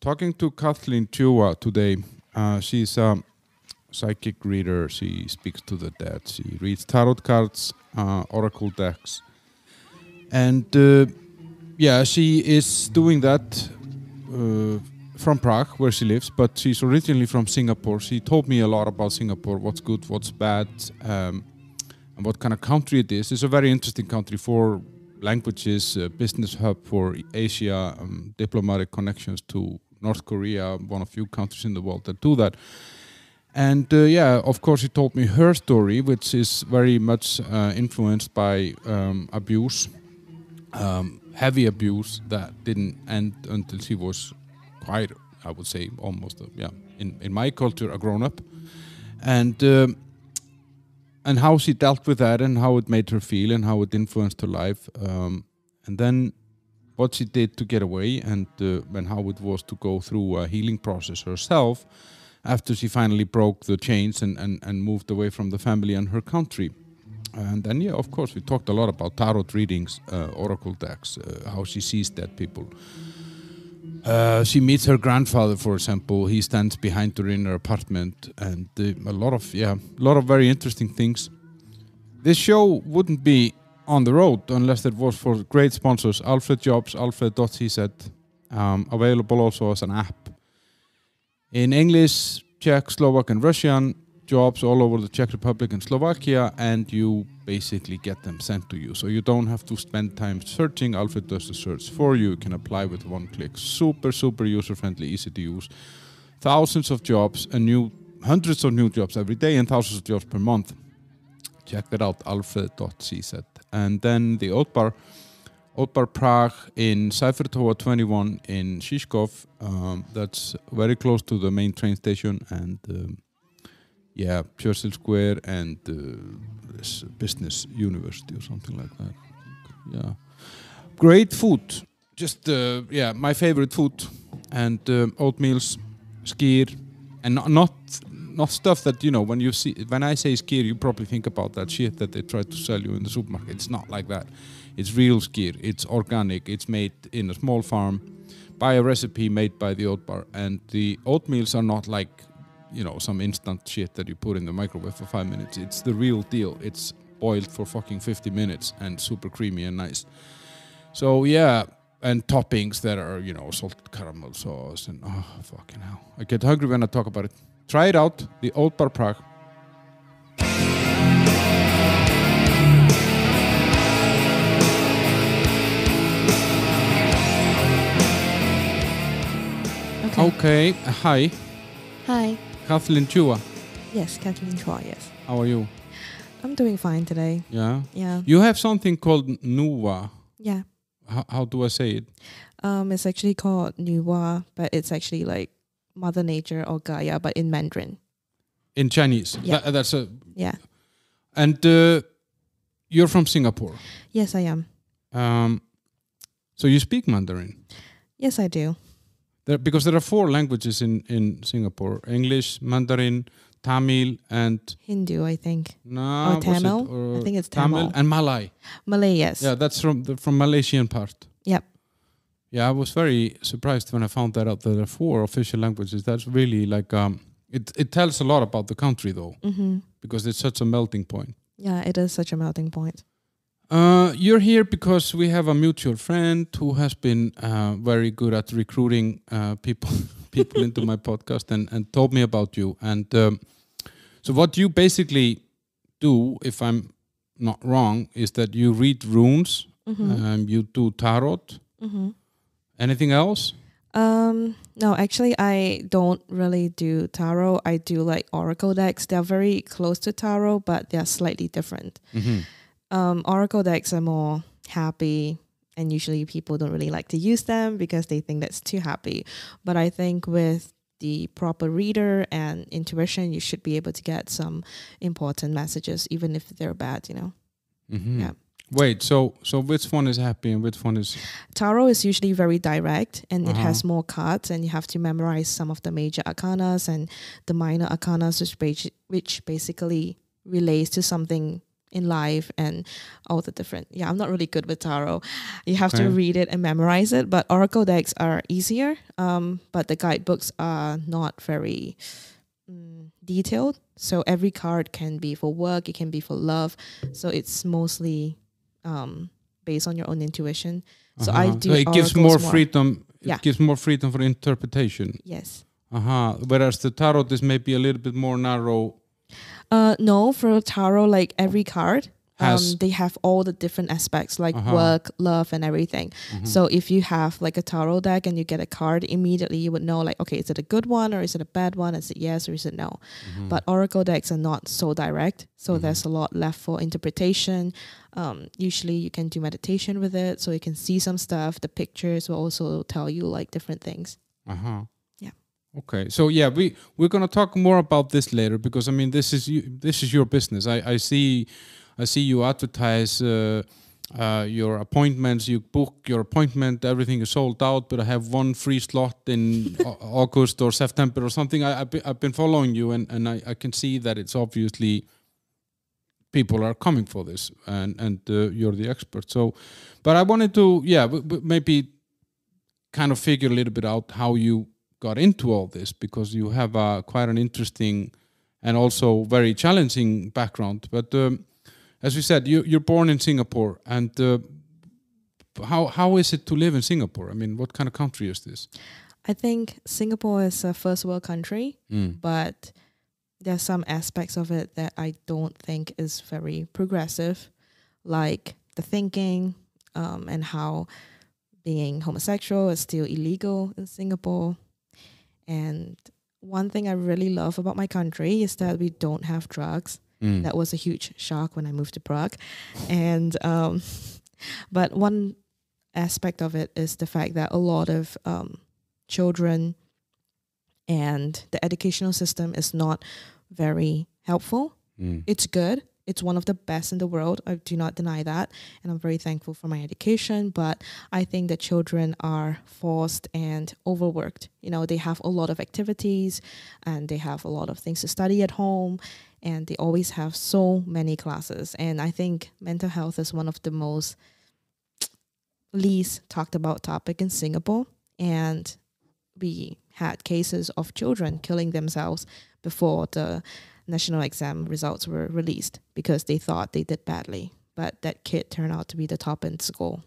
talking to Kathlyn Chua today. She's a psychic reader. She speaks to the dead. She reads tarot cards, oracle decks. And she is doing that from Prague, where she lives, but she's originally from Singapore. She told me a lot about Singapore, what's good, what's bad, and what kind of country it is. It's a very interesting country for languages, business hub for Asia, diplomatic connections to North Korea, one of few countries in the world that do that. And of course, she told me her story, which is very much influenced by abuse, heavy abuse that didn't end until she was quite, I would say, almost, in my culture, a grown-up. And how she dealt with that and how it made her feel and how it influenced her life. And then what she did to get away and how it was to go through a healing process herself after she finally broke the chains and moved away from the family and her country. And then, of course, we talked a lot about tarot readings, oracle decks, how she sees dead people. She meets her grandfather, for example. He stands behind her in her apartment, and a lot of very interesting things. This show wouldn't be on the road unless it was for great sponsors. Alfred Jobs, alfred.cz, available also as an app. In English, Czech, Slovak, and Russian, jobs all over the Czech Republic and Slovakia, and you basically get them sent to you. So you don't have to spend time searching. Alfred does the search for you. You can apply with one click. Super, super user-friendly, easy to use. Thousands of jobs, hundreds of new jobs every day, and thousands of jobs per month. Check that out, alfred.cz. And then the Old Bar Prague in Cyphertowa 21 in Žižkov. That's very close to the main train station, and Churchill Square and this business university or something like that. Yeah, great food. Just my favorite food, and oatmeals, skyr, and not stuff that when I say skyr, you probably think about that shit that they try to sell you in the supermarket. It's not like that. It's real skyr. It's organic. It's made in a small farm by a recipe made by the Oat Bar, and the oatmeals are not like some instant shit that you put in the microwave for 5 minutes. It's the real deal. It's boiled for fucking 50 minutes and super creamy and nice. So and toppings that are, salted caramel sauce and fucking hell. I get hungry when I talk about it. Try it out, the Old Bar Prague. Okay. Hi. Hi. Kathlyn Chua. Yes, Kathlyn Chua, yes. How are you? I'm doing fine today. Yeah? Yeah. You have something called Nuwa. Yeah. How do I say it? It's actually called Nuwa, but it's actually like Mother Nature or Gaia, but in Mandarin. In Chinese? Yeah. That's a... Yeah. And you're from Singapore? Yes, I am. So you speak Mandarin? Yes, I do. Because there are 4 languages in Singapore: English, Mandarin, Tamil, and Hindu, I think. No, or Tamil. I think it's Tamil. And Malay. Malay, yes. Yeah, that's from Malaysian part. Yep. Yeah, I was very surprised when I found that out. That there are 4 official languages. That's really like it tells a lot about the country, though, because it's such a melting point. Yeah, it is such a melting point. You're here because we have a mutual friend who has been very good at recruiting people into my podcast and told me about you. And so what you basically do, if I'm not wrong, is that you read runes, you do tarot. Anything else? No, actually, I don't really do tarot. I do like oracle decks. They're very close to tarot, but they're slightly different. Oracle decks are more happy, and usually people don't really like to use them because they think that's too happy. But I think with the proper reader and intuition, you should be able to get some important messages, even if they're bad, Yeah. Wait, so which one is happy and which one is... Tarot is usually very direct, and it has more cards, and you have to memorize some of the major arcanas and the minor arcanas, which basically relates to something in life and all the different. Yeah, I'm not really good with tarot. You have to read it and memorize it, but oracle decks are easier. But the guidebooks are not very detailed. So every card can be for work, it can be for love. So it's mostly based on your own intuition. So I do. So it gives more freedom. It gives more freedom for interpretation. Yes. Whereas the tarot is maybe a little bit more narrow. No, for tarot, like every card, they have all the different aspects, like work, love, and everything. So if you have like a tarot deck and you get a card, immediately you would know, like, okay, is it a good one or is it a bad one? Is it yes or is it no? But oracle decks are not so direct, so there's a lot left for interpretation. Usually you can do meditation with it, so you can see some stuff. The pictures will also tell you like different things. Okay, so yeah, we're gonna talk more about this later, because I mean this is your business. I see you advertise your appointments. You book your appointment, everything is sold out, but I have one free slot in August or September or something. I've been following you, and I can see that it's obviously people are coming for this, and you're the expert. So, but I wanted to maybe kind of figure a little bit out how you got into all this, because you have quite an interesting and also very challenging background. But as we said, you're born in Singapore, and how is it to live in Singapore? I mean, what kind of country is this? I think Singapore is a first world country, but there's some aspects of it that I don't think is very progressive, like the thinking and how being homosexual is still illegal in Singapore. And one thing I really love about my country is that we don't have drugs. That was a huge shock when I moved to Prague. And but one aspect of it is the fact that a lot of children and the educational system is not very helpful. It's good. It's one of the best in the world. I do not deny that. And I'm very thankful for my education. But I think that children are forced and overworked. You know, they have a lot of activities and they have a lot of things to study at home. And they always have so many classes. And I think mental health is one of the most least talked about topic in Singapore. And we had cases of children killing themselves before the national exam results were released because they thought they did badly. But that kid turned out to be the top in school.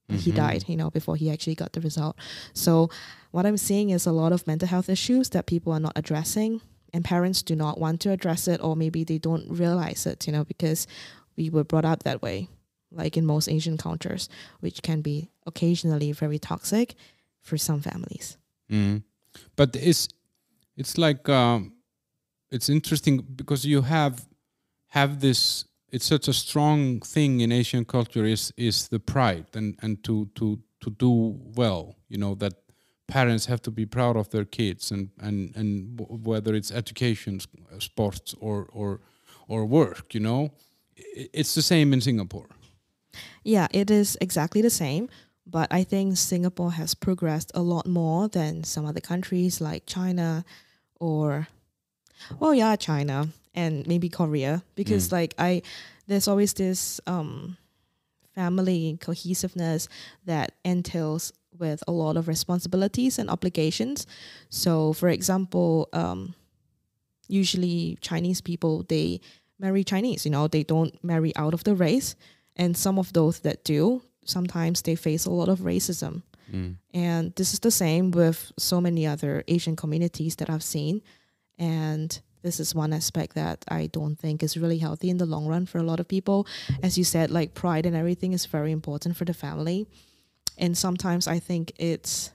He died, before he actually got the result. So what I'm seeing is a lot of mental health issues that people are not addressing, and parents do not want to address it, or maybe they don't realize it, because we were brought up that way, like in most Asian cultures, which can be occasionally very toxic for some families. But it's like it's interesting because you have this. It's such a strong thing in Asian culture is the pride and to do well. That parents have to be proud of their kids and whether it's education, sports or work. It's the same in Singapore. Yeah, it is exactly the same. But I think Singapore has progressed a lot more than some other countries like China or, China and maybe Korea. Because there's always this family cohesiveness that entails with a lot of responsibilities and obligations. So, for example, usually Chinese people, they marry Chinese, they don't marry out of the race. And some of those that do, sometimes they face a lot of racism. And this is the same with so many other Asian communities that I've seen. And this is one aspect that I don't think is really healthy in the long run for a lot of people. As you said, like pride and everything is very important for the family. And sometimes I think it's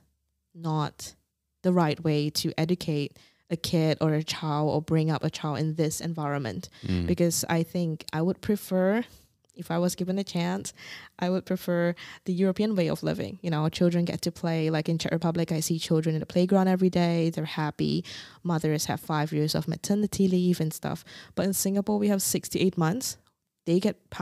not the right way to educate a kid or a child or bring up a child in this environment. Because I think I would prefer, if I was given a chance, I would prefer the European way of living. Children get to play. Like in Czech Republic, I see children in the playground every day. They're happy. Mothers have 5 years of maternity leave and stuff. But in Singapore, we have 6 to 8 months.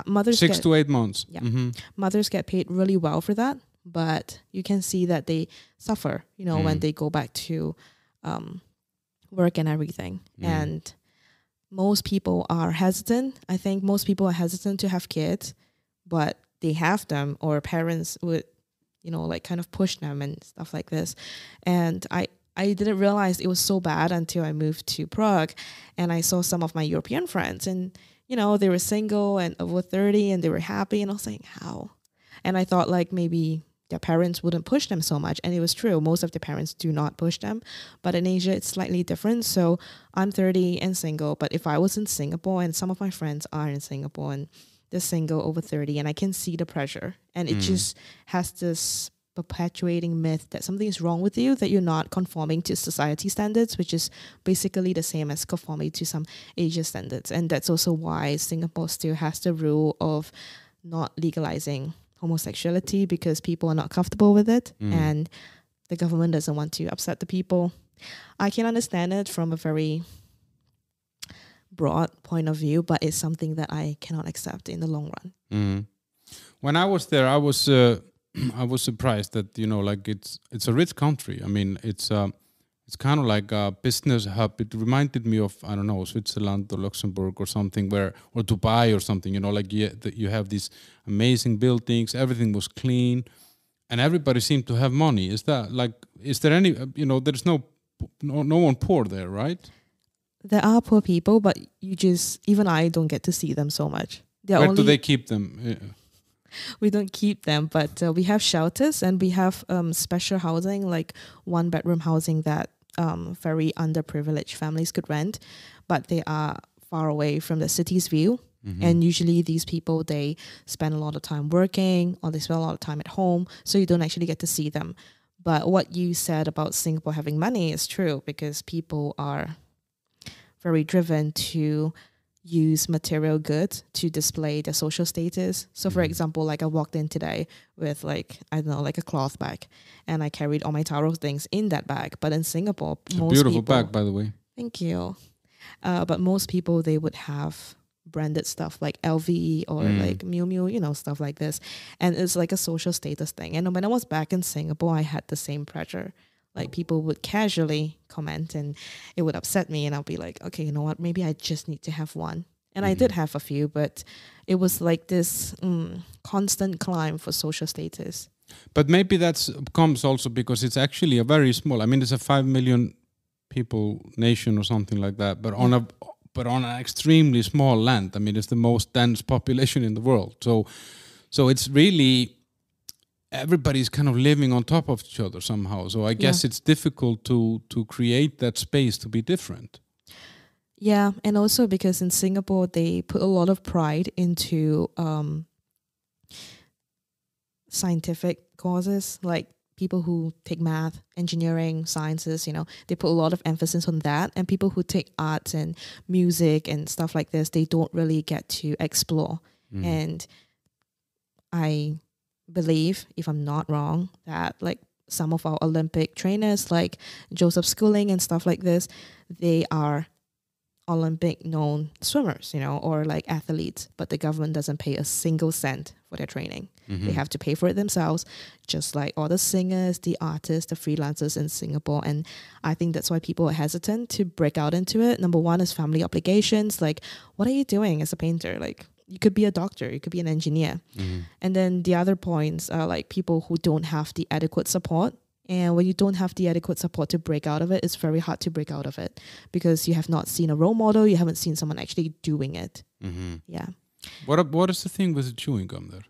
Mothers 6 to 8 months. Yeah. Mothers get paid really well for that. But you can see that they suffer, when they go back to work and everything. And most people are hesitant. I think most people are hesitant to have kids, but they have them, or parents would, like kind of push them and stuff like this. And I didn't realize it was so bad until I moved to Prague, and I saw some of my European friends, and they were single and over 30 and they were happy, and I was like, how? And I thought like maybe their parents wouldn't push them so much, and it was true. Most of the parents do not push them, but in Asia it's slightly different. So I'm 30 and single, but if I was in Singapore, and some of my friends are in Singapore and they're single over 30, and I can see the pressure, and it just has this perpetuating myth that something is wrong with you, that you're not conforming to society standards, which is basically the same as conforming to some Asia standards. And that's also why Singapore still has the rule of not legalizing homosexuality, because people are not comfortable with it, and the government doesn't want to upset the people. I can understand it from a very broad point of view, but it's something that I cannot accept in the long run. When I was there, I was I was surprised that like it's a rich country. I mean, it's kind of like a business hub. It reminded me of, I don't know, Switzerland or Luxembourg or something, or Dubai or something. Like you have these amazing buildings. Everything was clean, and everybody seemed to have money. Is there any there's no one poor there, right? There are poor people, but even I don't get to see them so much. Where do they keep them? We don't keep them, but we have shelters, and we have special housing, like 1-bedroom housing that very underprivileged families could rent, but they are far away from the city's view. And usually these people, they spend a lot of time working, or they spend a lot of time at home, so you don't actually get to see them. But what you said about Singapore having money is true, because people are very driven to use material goods to display their social status. So for example, like I walked in today with like a cloth bag, and I carried all my taro things in that bag. But in Singapore, it's a beautiful bag, by the way. Thank you. But most people, they would have branded stuff like LV or like Miu Miu, stuff like this. And it's like a social status thing. And when I was back in Singapore, I had the same pressure. Like people would casually comment, and it would upset me, and I'll be like, okay, you know what, maybe I just need to have one. And I did have a few, but it was like this constant climb for social status. But maybe that comes also because it's actually a very small, I mean, it's a 5 million people nation or something like that, but on an extremely small land. I mean, it's the most dense population in the world. So it's really, everybody's kind of living on top of each other somehow. So I guess it's difficult to create that space to be different. Yeah, and also because in Singapore, they put a lot of pride into scientific causes, like people who take math, engineering, sciences, they put a lot of emphasis on that. And people who take arts and music and stuff like this, they don't really get to explore. And I believe, if I'm not wrong, that like some of our Olympic trainers, like Joseph Schooling and stuff like this, they are Olympic known swimmers, or like athletes, but the government doesn't pay a single cent for their training. They have to pay for it themselves, just like all the singers, the artists, the freelancers in Singapore. And I think that's why people are hesitant to break out into it. Number one is family obligations. Like, what are you doing as a painter? Like, you could be a doctor, you could be an engineer. And then the other points are like people who don't have the adequate support. And when you don't have the adequate support to break out of it, it's very hard to break out of it, because you have not seen a role model, you haven't seen someone actually doing it. Yeah. What is the thing with the chewing gum there?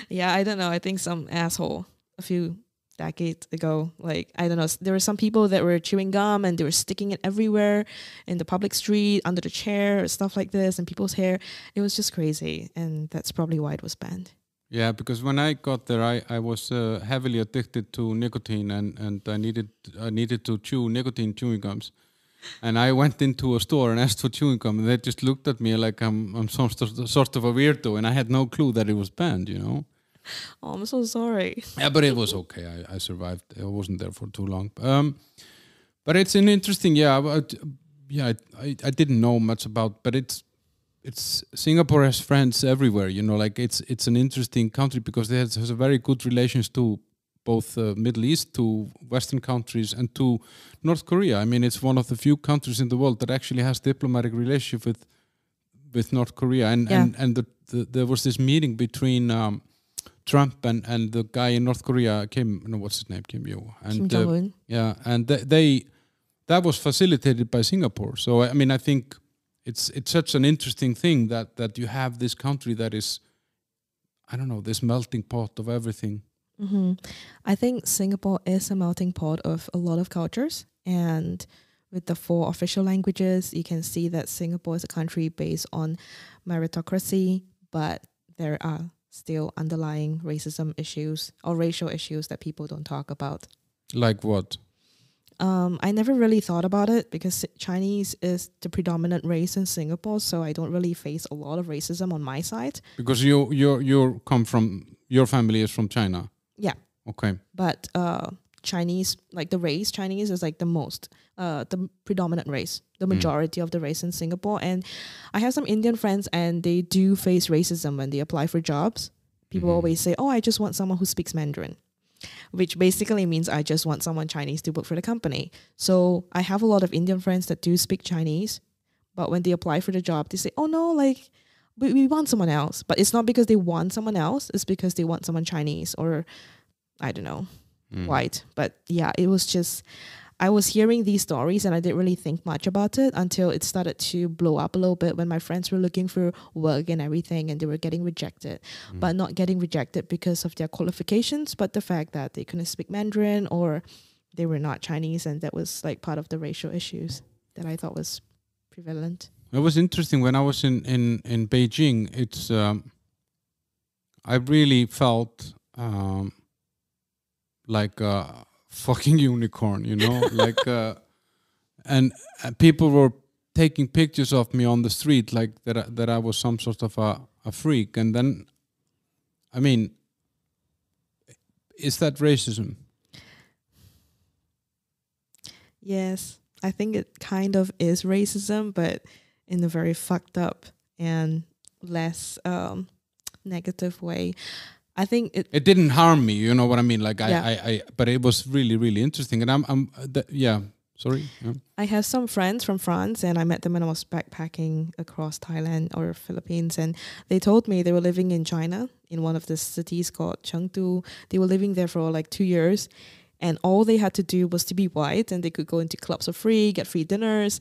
Yeah, I don't know. I think some asshole a few decades ago, like, I don't know, there were some people that were chewing gum and they were sticking it everywhere in the public street, under the chair, stuff like this, and people's hair. It was just crazy, and that's probably why it was banned. Yeah, because when I got there, I was heavily addicted to nicotine, and I needed to chew nicotine chewing gums. And I went into a store and asked for chewing gum, and they just looked at me like I'm some sort of a weirdo, and I had no clue that it was banned, Oh, I'm so sorry. Yeah, but it was okay. I survived. I wasn't there for too long. But it's an interesting, I didn't know much about, but it's Singapore has friends everywhere, like it's an interesting country because it has a very good relations to both Middle East, to Western countries, and to North Korea. I mean, it's one of the few countries in the world that actually has diplomatic relationship with North Korea. And there was this meeting between Trump and the guy in North Korea, what's his name? Kim Jong-un. Yeah, and that was facilitated by Singapore. So I mean, I think it's such an interesting thing that you have this country that is, I don't know, this melting pot of everything. Mm-hmm. I think Singapore is a melting pot of a lot of cultures, and with the 4 official languages, you can see that Singapore is a country based on meritocracy, but there are still underlying racism issues or racial issues that people don't talk about. Like what? I never really thought about it because Chinese is the predominant race in Singapore, so I don't really face a lot of racism on my side. Because your family is from China. Yeah. Okay. But Chinese, like the race Chinese is like the predominant race, the majority of the race in Singapore. And I have some Indian friends and they do face racism when they apply for jobs. People always say, oh, I just want someone who speaks Mandarin, which basically means I just want someone Chinese to work for the company. So I have a lot of Indian friends that do speak Chinese, but when they apply for the job, they say, oh no, like we want someone else. But it's not because they want someone else, it's because they want someone Chinese or I don't know, white. But yeah, it was just, I was hearing these stories and I didn't really think much about it until it started to blow up a little bit when my friends were looking for work and everything and they were getting rejected, but not getting rejected because of their qualifications, but the fact that they couldn't speak Mandarin or they were not Chinese, and that was like part of the racial issues that I thought was prevalent. It was interesting when I was in Beijing. It's I really felt like a fucking unicorn, you know, like and people were taking pictures of me on the street like that I was some sort of a freak. And then, I mean, is that racism? Yes, I think it kind of is racism, but in a very fucked up and less negative way. I think it didn't harm me, you know what I mean? Like Yeah. I but it was really, really interesting. And sorry. Yeah. I have some friends from France and I met them when I was backpacking across Thailand or Philippines, and they told me they were living in China in one of the cities called Chengdu. They were living there for like 2 years, and all they had to do was to be white and they could go into clubs for free, get free dinners,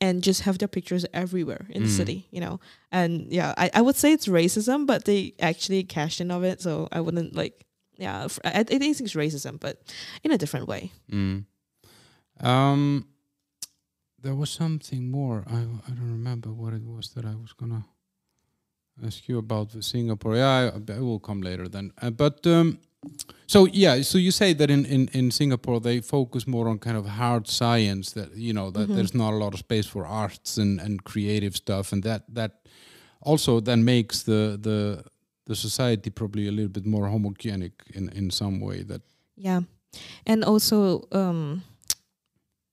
and just have their pictures everywhere in the city, you know. And yeah, I would say it's racism, but they actually cashed in of it, so I wouldn't like, yeah, I think it's racism, but in a different way. There was something more. I don't remember what it was that I was gonna ask you about the Singapore. Yeah, I will come later then. So you say that in Singapore they focus more on kind of hard science, that you know that there's not a lot of space for arts and creative stuff, and that also then makes the society probably a little bit more homogenic in some way. That and also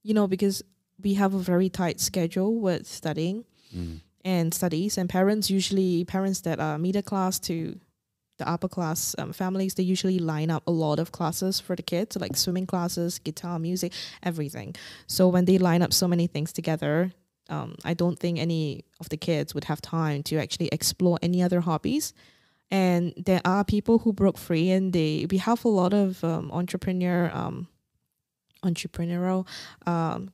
you know, because we have a very tight schedule with studying and studies, and parents that are middle class to the upper class families, they usually line up a lot of classes for the kids, like swimming classes, guitar, music, everything. So when they line up so many things together, I don't think any of the kids would have time to actually explore any other hobbies. And there are people who broke free, and we have a lot of entrepreneurial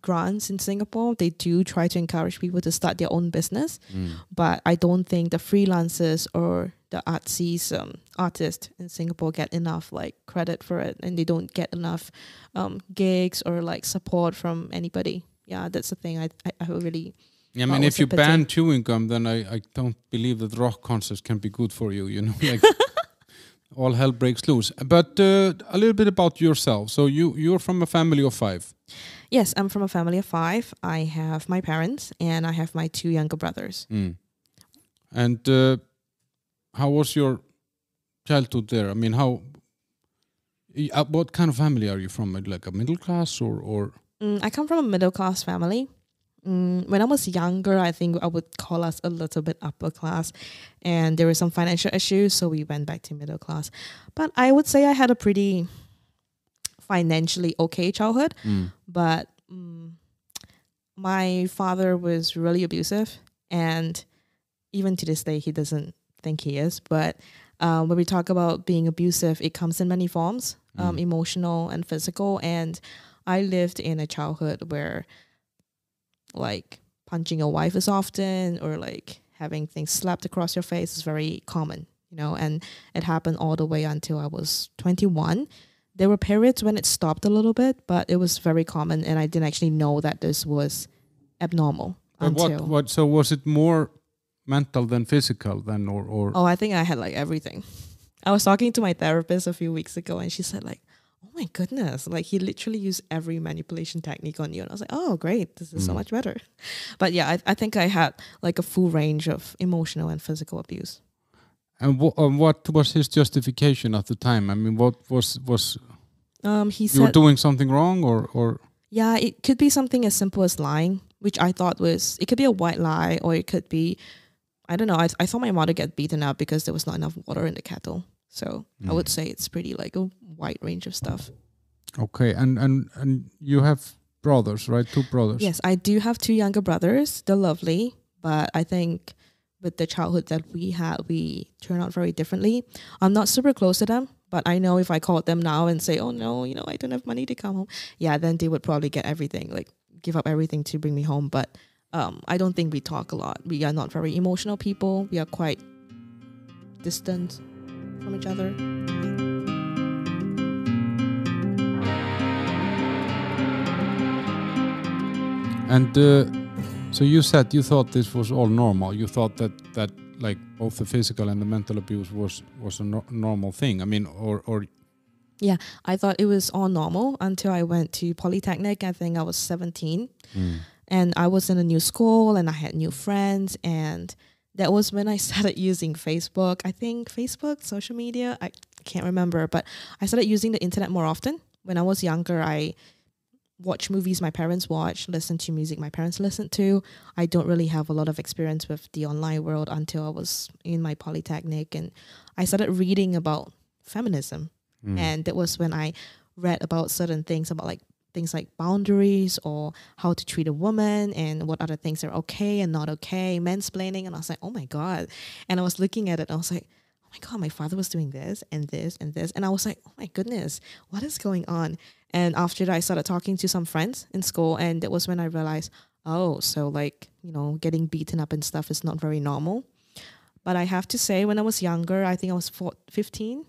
grants in Singapore. They do try to encourage people to start their own business, but I don't think the freelancers or the artsies artists in Singapore get enough like credit for it, and they don't get enough gigs or like support from anybody. Yeah, that's the thing. I really. Yeah, I mean, if you ban chewing gum, then I don't believe that rock concerts can be good for you. You know, like. All hell breaks loose. But a little bit about yourself. So you're from a family of 5. Yes, I'm from a family of 5. I have my parents and I have my 2 younger brothers. And how was your childhood there? I mean, what kind of family are you from? Like a middle class or? I come from a middle class family. When I was younger, I think I would call us a little bit upper class, and there were some financial issues, so we went back to middle class. But I would say I had a pretty financially okay childhood, but my father was really abusive, and even to this day he doesn't think he is. But when we talk about being abusive, it comes in many forms, emotional and physical. And I lived in a childhood where like punching your wife is often, or like having things slapped across your face is very common, you know, and it happened all the way until I was 21. There were periods when it stopped a little bit, but it was very common, and I didn't actually know that this was abnormal. But so was it more mental than physical then, or? Oh, I think I had like everything. I was talking to my therapist a few weeks ago, and she said like, oh my goodness, like he literally used every manipulation technique on you. And I was like, oh great, this is so much better. But yeah, I think I had like a full range of emotional and physical abuse. And what was his justification at the time? I mean, what was he said you were doing something wrong, or? Yeah, it could be something as simple as lying, which I thought was, it could be a white lie, or it could be, I don't know, I saw my mother get beaten up because there was not enough water in the kettle. So I would say it's pretty like a wide range of stuff. Okay, and you have brothers, right? 2 brothers. Yes, I do have 2 younger brothers. They're lovely, but I think with the childhood that we had, we turn out very differently. I'm not super close to them, but I know if I called them now and say, oh no, you know, I don't have money to come home, yeah, then they would probably get everything, like give up everything to bring me home. But I don't think we talk a lot. We are not very emotional people. We are quite distant from each other. And so you said you thought this was all normal. You thought that like both the physical and the mental abuse was a normal thing. I mean, or yeah, I thought it was all normal until I went to Polytechnic. I think I was 17, and I was in a new school and I had new friends, and that was when I started using Facebook. I think Facebook, social media, I can't remember, but I started using the internet more often. When I was younger, I watch movies my parents watch, listen to music my parents listened to. I don't really have a lot of experience with the online world until I was in my Polytechnic, and I started reading about feminism. And that was when I read about certain things, about like things like boundaries or how to treat a woman and what other things are okay and not okay, mansplaining. And I was like, oh my God. And I was looking at it and I was like, oh my God, my father was doing this and this and this. And I was like, oh my goodness, what is going on? And after that, I started talking to some friends in school, and that was when I realized, oh, so like, you know, getting beaten up and stuff is not very normal. But I have to say, when I was younger, I think I was 14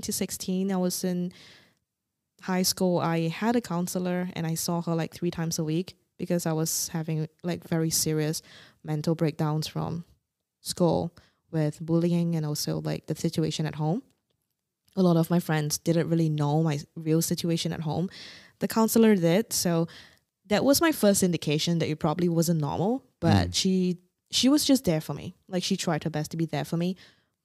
to 16, I was in high school. I had a counselor, and I saw her like 3 times a week because I was having like very serious mental breakdowns from school with bullying and also like the situation at home. A lot of my friends didn't really know my real situation at home. The counselor did. So that was my first indication that it probably wasn't normal, but she was just there for me. Like, she tried her best to be there for me.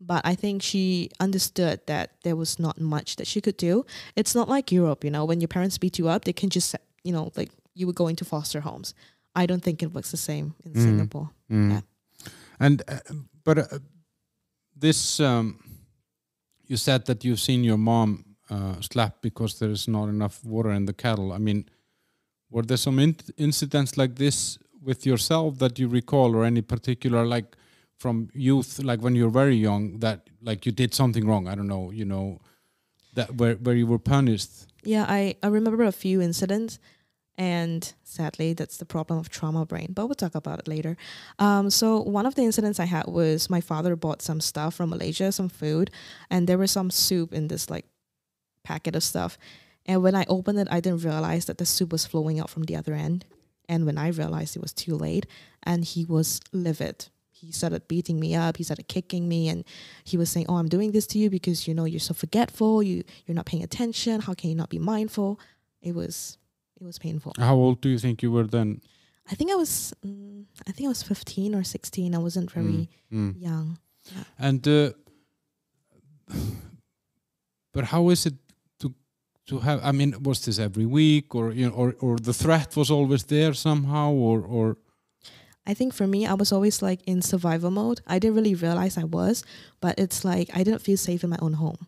But I think she understood that there was not much that she could do. It's not like Europe, you know, when your parents beat you up, they can just, you know, like you would go into foster homes. I don't think it works the same in Singapore. Yeah. And, this, you said that you've seen your mom slapped because there is not enough water in the kettle. I mean, were there some incidents like this with yourself that you recall, or any particular, like, from youth, like when you're very young, that like you did something wrong, I don't know, you know, that where you were punished? Yeah, I remember a few incidents, and sadly that's the problem of trauma brain, but we'll talk about it later. So one of the incidents I had was my father bought some stuff from Malaysia, some food, and there was some soup in this like packet of stuff, and when I opened it, I didn't realize that the soup was flowing out from the other end. And when I realized, it was too late, and he was livid. He started beating me up. He started kicking me, and he was saying, "Oh, I'm doing this to you because, you know, you're so forgetful. You're not paying attention. How can you not be mindful?" It was painful. How old do you think you were then? I think I was 15 or 16. I wasn't very young. Yeah. And but how is it to have? I mean, was this every week, or you know, or the threat was always there somehow, or? I think for me, I was always like in survival mode. I didn't really realize I was, but it's like I didn't feel safe in my own home.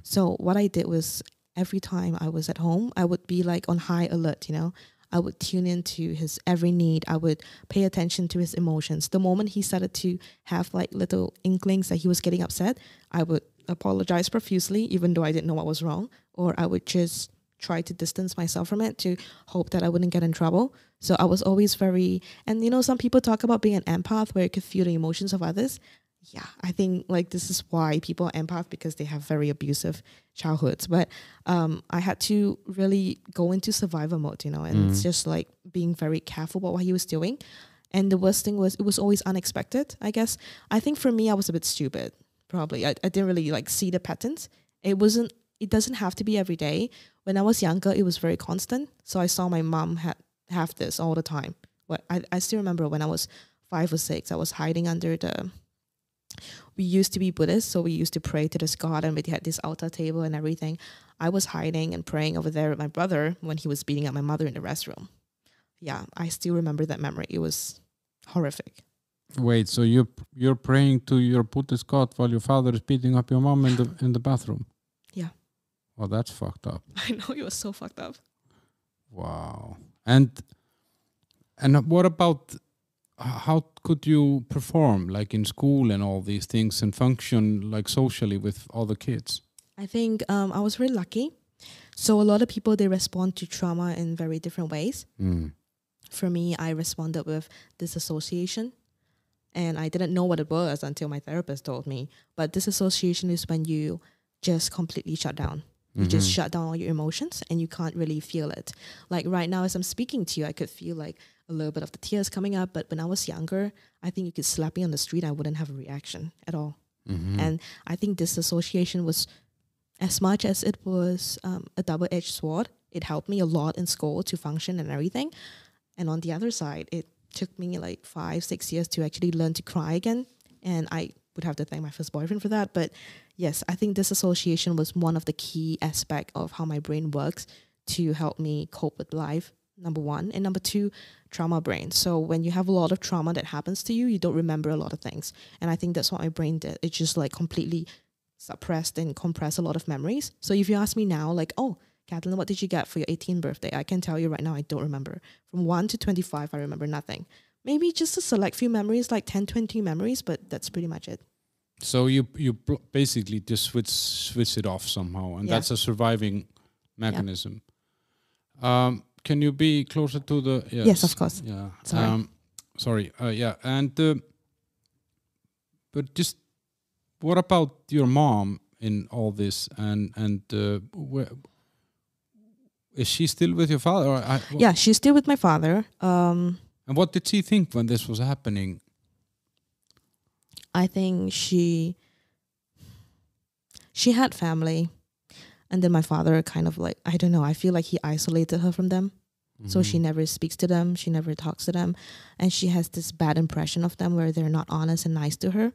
So what I did was every time I was at home, I would be like on high alert, you know. I would tune into his every need. I would pay attention to his emotions. The moment he started to have like little inklings that he was getting upset, I would apologize profusely, even though I didn't know what was wrong, or I would just try to distance myself from it to hope that I wouldn't get in trouble. So I was always very, and you know, some people talk about being an empath where you could feel the emotions of others. Yeah, I think like this is why people are empath, because they have very abusive childhoods. But I had to really go into survival mode, you know, and it's just like being very careful about what he was doing. And the worst thing was it was always unexpected, I guess. I think for me, I was a bit stupid, probably. I didn't really like see the patterns. It doesn't have to be every day. When I was younger, it was very constant. So I saw my mom have this all the time. But I still remember when I was 5 or 6, I was hiding under we used to be Buddhist, so we used to pray to this god, and we had this altar table and everything. I was hiding and praying over there with my brother when he was beating up my mother in the restroom. Yeah, I still remember that memory. It was horrific. Wait, so you're praying to your Buddhist god while your father is beating up your mom in the bathroom? Yeah. Well, that's fucked up. I know, it was so fucked up. Wow. And what about how could you perform like in school and all these things and function like socially with other kids? I think I was very lucky. So a lot of people, they respond to trauma in very different ways. For me, I responded with disassociation. And I didn't know what it was until my therapist told me. But disassociation is when you just completely shut down. You just shut down all your emotions and you can't really feel it. Like right now, as I'm speaking to you, I could feel like a little bit of the tears coming up. But when I was younger, I think you could slap me on the street, I wouldn't have a reaction at all. And I think disassociation was, as much as it was a double-edged sword, it helped me a lot in school to function and everything. And on the other side, it took me like 5-6 years to actually learn to cry again. And I would have to thank my first boyfriend for that. But yes, I think disassociation was one of the key aspects of how my brain works to help me cope with life, number one. And number two, trauma brain. So when you have a lot of trauma that happens to you, you don't remember a lot of things. And I think that's what my brain did. It just like completely suppressed and compressed a lot of memories. So if you ask me now, like, oh, Katlyn, what did you get for your 18th birthday? I can tell you right now, I don't remember. From 1 to 25, I remember nothing. Maybe just a select few memories, like 10, 20 memories, but that's pretty much it. So you basically just switch it off somehow, and that's a surviving mechanism. Can you be closer to the... Yes, of course. Yeah. Sorry. Yeah, and... but just... What about your mom in all this? And is she still with your father? Or yeah, she's still with my father. And what did she think when this was happening? I think she had family, and then my father kind of like, I don't know, I feel like he isolated her from them. So she never speaks to them, she never talks to them, and she has this bad impression of them where they're not honest and nice to her.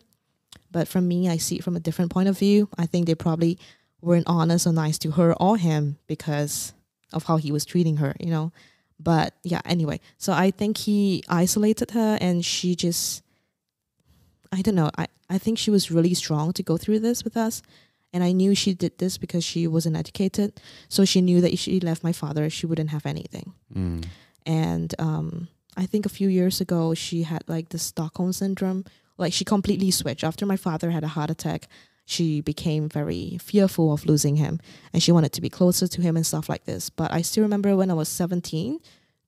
But from me, I see it from a different point of view. I think they probably weren't honest or nice to her or him because of how he was treating her, you know. But yeah, anyway, so I think he isolated her, and she just, I don't know, I think she was really strong to go through this with us. And I knew she did this because she wasn't educated. So she knew that if she left my father, she wouldn't have anything. And I think a few years ago, she had like the Stockholm syndrome. Like she completely switched. After my father had a heart attack, she became very fearful of losing him. And she wanted to be closer to him and stuff like this. But I still remember when I was 17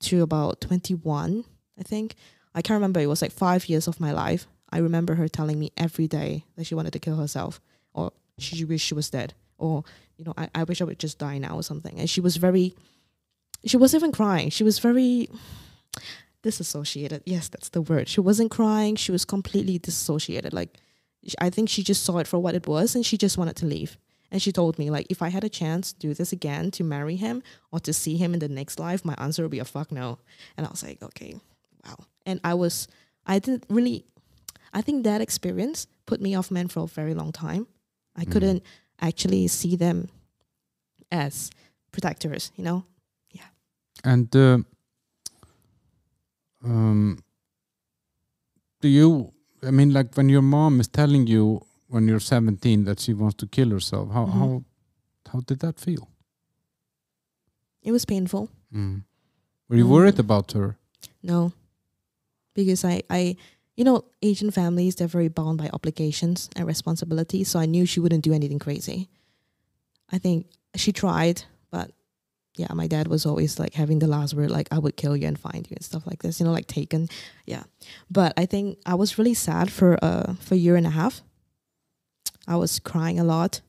to about 21, I think. I can't remember. It was like 5 years of my life. I remember her telling me every day that she wanted to kill herself, or she wished she was dead, or, you know, I wish I would just die now or something. And she wasn't even crying. She was very disassociated. Yes, that's the word. She wasn't crying. She was completely disassociated. Like, I think she just saw it for what it was, and she just wanted to leave. And she told me, like, if I had a chance to do this again, to marry him or to see him in the next life, my answer would be a fuck no. And I was like, okay, wow. And I think that experience put me off men for a very long time. I couldn't actually see them as protectors, you know? Yeah. And do you, I mean, like when your mom is telling you when you're 17 that she wants to kill herself, how did that feel? It was painful. Were you worried about her? No, because I you know, Asian families, they're very bound by obligations and responsibilities. So I knew she wouldn't do anything crazy. I think she tried, but yeah, my dad was always like having the last word, like I would kill you and find you and stuff like this, you know, like Taken. Yeah. But I think I was really sad for a year and a half. I was crying a lot.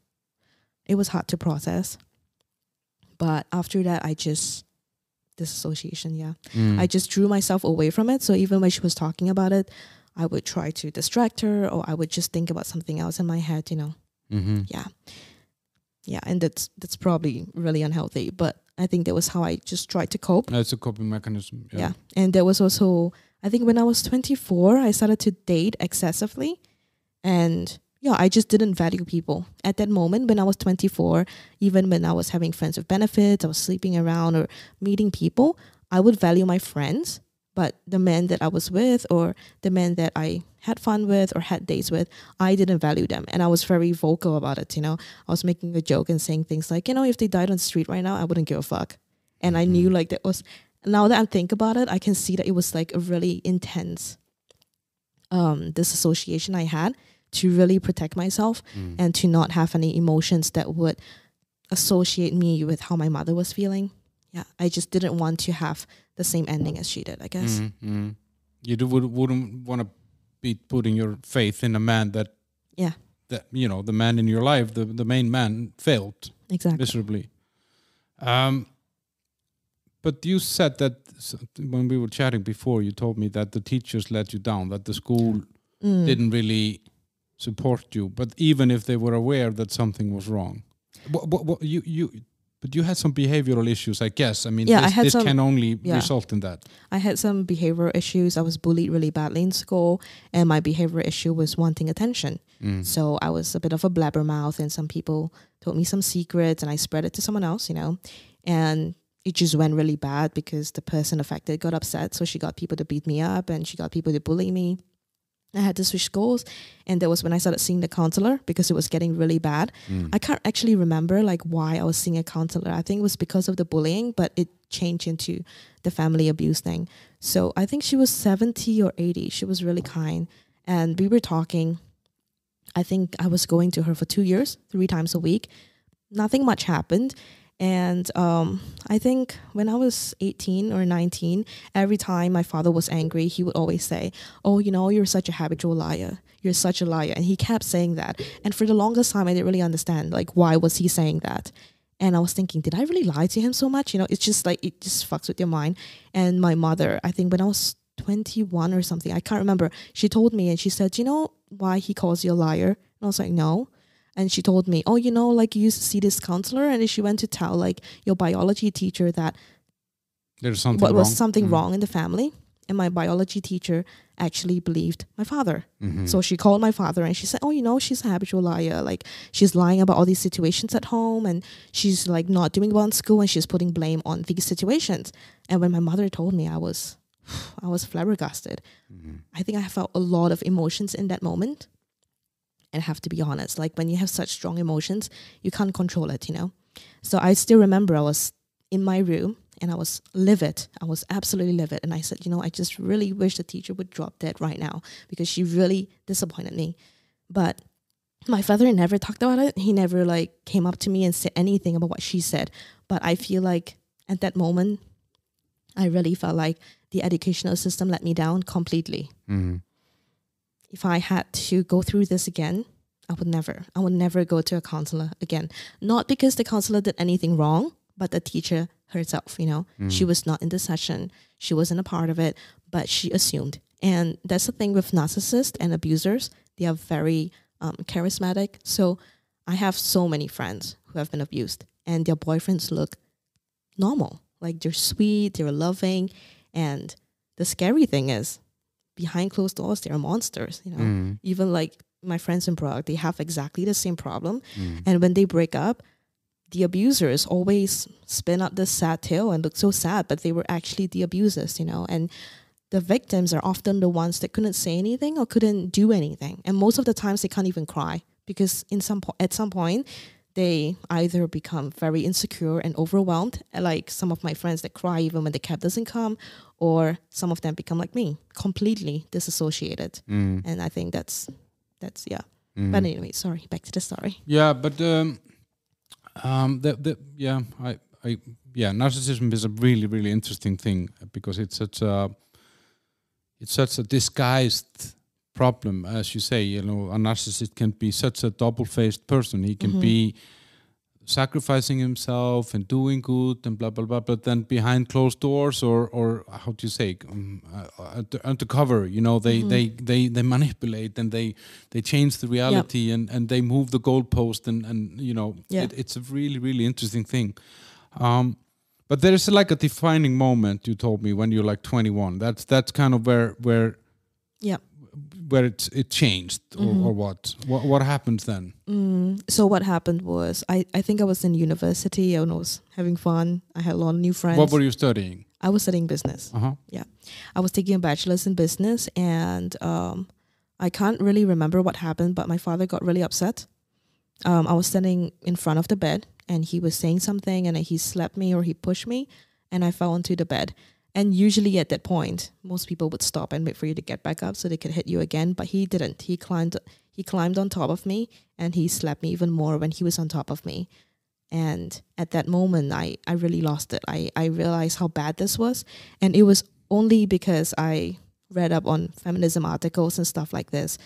It was hard to process. But after that, disassociation, yeah. I just drew myself away from it. So even when she was talking about it, I would try to distract her, or I would just think about something else in my head, you know. Yeah. Yeah, and that's probably really unhealthy, but I think that was how I just tried to cope. That's a coping mechanism. Yeah. And there was also, I think when I was 24, I started to date excessively. And yeah, I just didn't value people. At that moment when I was 24, even when I was having friends with benefits, I was sleeping around or meeting people, I would value my friends. But the men that I was with, or the men that I had fun with or had dates with, I didn't value them. And I was very vocal about it, you know. I was making a joke and saying things like, you know, if they died on the street right now, I wouldn't give a fuck. And I knew like that was, now that I think about it, I can see that it was like a really intense disassociation I had to really protect myself and to not have any emotions that would associate me with how my mother was feeling. Yeah, I just didn't want to have the same ending as she did, I guess. You wouldn't want to be putting your faith in a man that, you know, the man in your life, the main man, failed miserably. But you said that when we were chatting before, you told me that the teachers let you down, that the school didn't really support you. But even if they were aware that something was wrong, but you had some behavioral issues, I guess. I mean, this can only result in that. I had some behavioral issues. I was bullied really badly in school, and my behavioral issue was wanting attention. So I was a bit of a blabbermouth, and some people told me some secrets, and I spread it to someone else, you know. And it just went really bad because the person affected got upset. So she got people to beat me up, and she got people to bully me. I had to switch schools, and that was when I started seeing the counselor because it was getting really bad. I can't actually remember like why I was seeing a counselor. I think it was because of the bullying, but it changed into the family abuse thing. So I think she was 70 or 80. She was really kind, and we were talking. I think I was going to her for 2 years, 3 times a week. Nothing much happened. And I think when I was 18 or 19, every time my father was angry, he would always say, oh, you know, you're such a habitual liar. You're such a liar. And he kept saying that. And for the longest time, I didn't really understand, like, why was he saying that? And I was thinking, did I really lie to him so much? You know, it's just like, it just fucks with your mind. And my mother, I think when I was 21 or something, I can't remember, she told me, and she said, you know why he calls you a liar? And I was like, no. And she told me, oh, you know, like you used to see this counselor, and she went to tell like your biology teacher that there's something wrong. Was something wrong in the family. And my biology teacher actually believed my father. So she called my father and she said, oh, you know, she's a habitual liar. Like she's lying about all these situations at home, and she's like not doing well in school, and she's putting blame on these situations. And when my mother told me, I was flabbergasted. I think I felt a lot of emotions in that moment. And I have to be honest, like when you have such strong emotions, you can't control it, you know? So I still remember I was in my room and I was livid. I was absolutely livid. And I said, you know, I just really wish the teacher would drop dead right now because she really disappointed me. But my father never talked about it. He never like came up to me and said anything about what she said. But I feel like at that moment, I really felt like the educational system let me down completely. If I had to go through this again, I would never go to a counselor again. Not because the counselor did anything wrong, but the teacher herself, you know. She was not in the session. She wasn't a part of it, but she assumed. And that's the thing with narcissists and abusers. They are very charismatic. So I have so many friends who have been abused, and their boyfriends look normal. Like they're sweet, they're loving. And the scary thing is, behind closed doors, they are monsters, you know. Even like my friends in Prague, they have exactly the same problem. And when they break up, the abusers always spin up this sad tale and look so sad, but they were actually the abusers, you know. And the victims are often the ones that couldn't say anything or couldn't do anything. And most of the times they can't even cry because at some point, they either become very insecure and overwhelmed, like some of my friends that cry even when the cab doesn't come, or some of them become like me, completely disassociated. And I think that's yeah. But anyway, sorry, back to the story. Yeah, but narcissism is a really, really interesting thing because it's such a disguised problem, as you say. You know, a narcissist can be such a double-faced person. He can be sacrificing himself and doing good and blah blah blah, but then behind closed doors, or how do you say, undercover, you know, they manipulate and they change the reality and they move the goalpost and you know, it's a really, really interesting thing. But there is like a defining moment, you told me, when you're like 21. That's kind of where it changed, or what happened then? So what happened was I think I was in university. I was having fun. I had a lot of new friends. What were you studying? I was studying business. Yeah, I was taking a bachelor's in business, and I can't really remember what happened, but my father got really upset. I was standing in front of the bed, and he was saying something, and he slapped me or he pushed me, and I fell onto the bed. And usually at that point, most people would stop and wait for you to get back up so they could hit you again. But he didn't. He climbed on top of me, and he slapped me even more when he was on top of me. And at that moment, I really lost it. I realized how bad this was. And it was only because I read up on feminism articles and stuff like this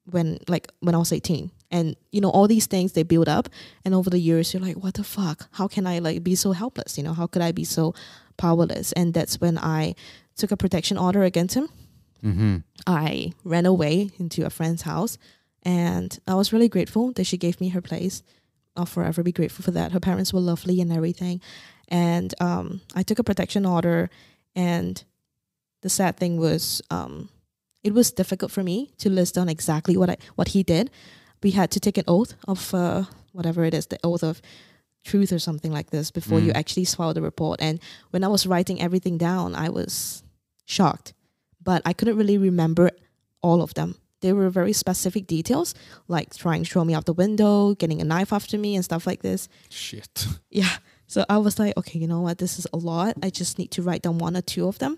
when I was 18. And, you know, all these things, they build up. And over the years, you're like, what the fuck? How can I like be so helpless? You know, how could I be so powerless? And that's when I took a protection order against him. I ran away into a friend's house, and I was really grateful that she gave me her place. I'll forever be grateful for that. Her parents were lovely and everything. And I took a protection order, and the sad thing was it was difficult for me to list down exactly what he did. We had to take an oath of whatever it is, the oath of truth or something like this before you actually file the report. And when I was writing everything down, I was shocked, but I couldn't really remember all of them. There were very specific details, like trying to throw me out the window, getting a knife after me and stuff like this. Shit. Yeah. So I was like, okay, you know what? This is a lot. I just need to write down one or two of them.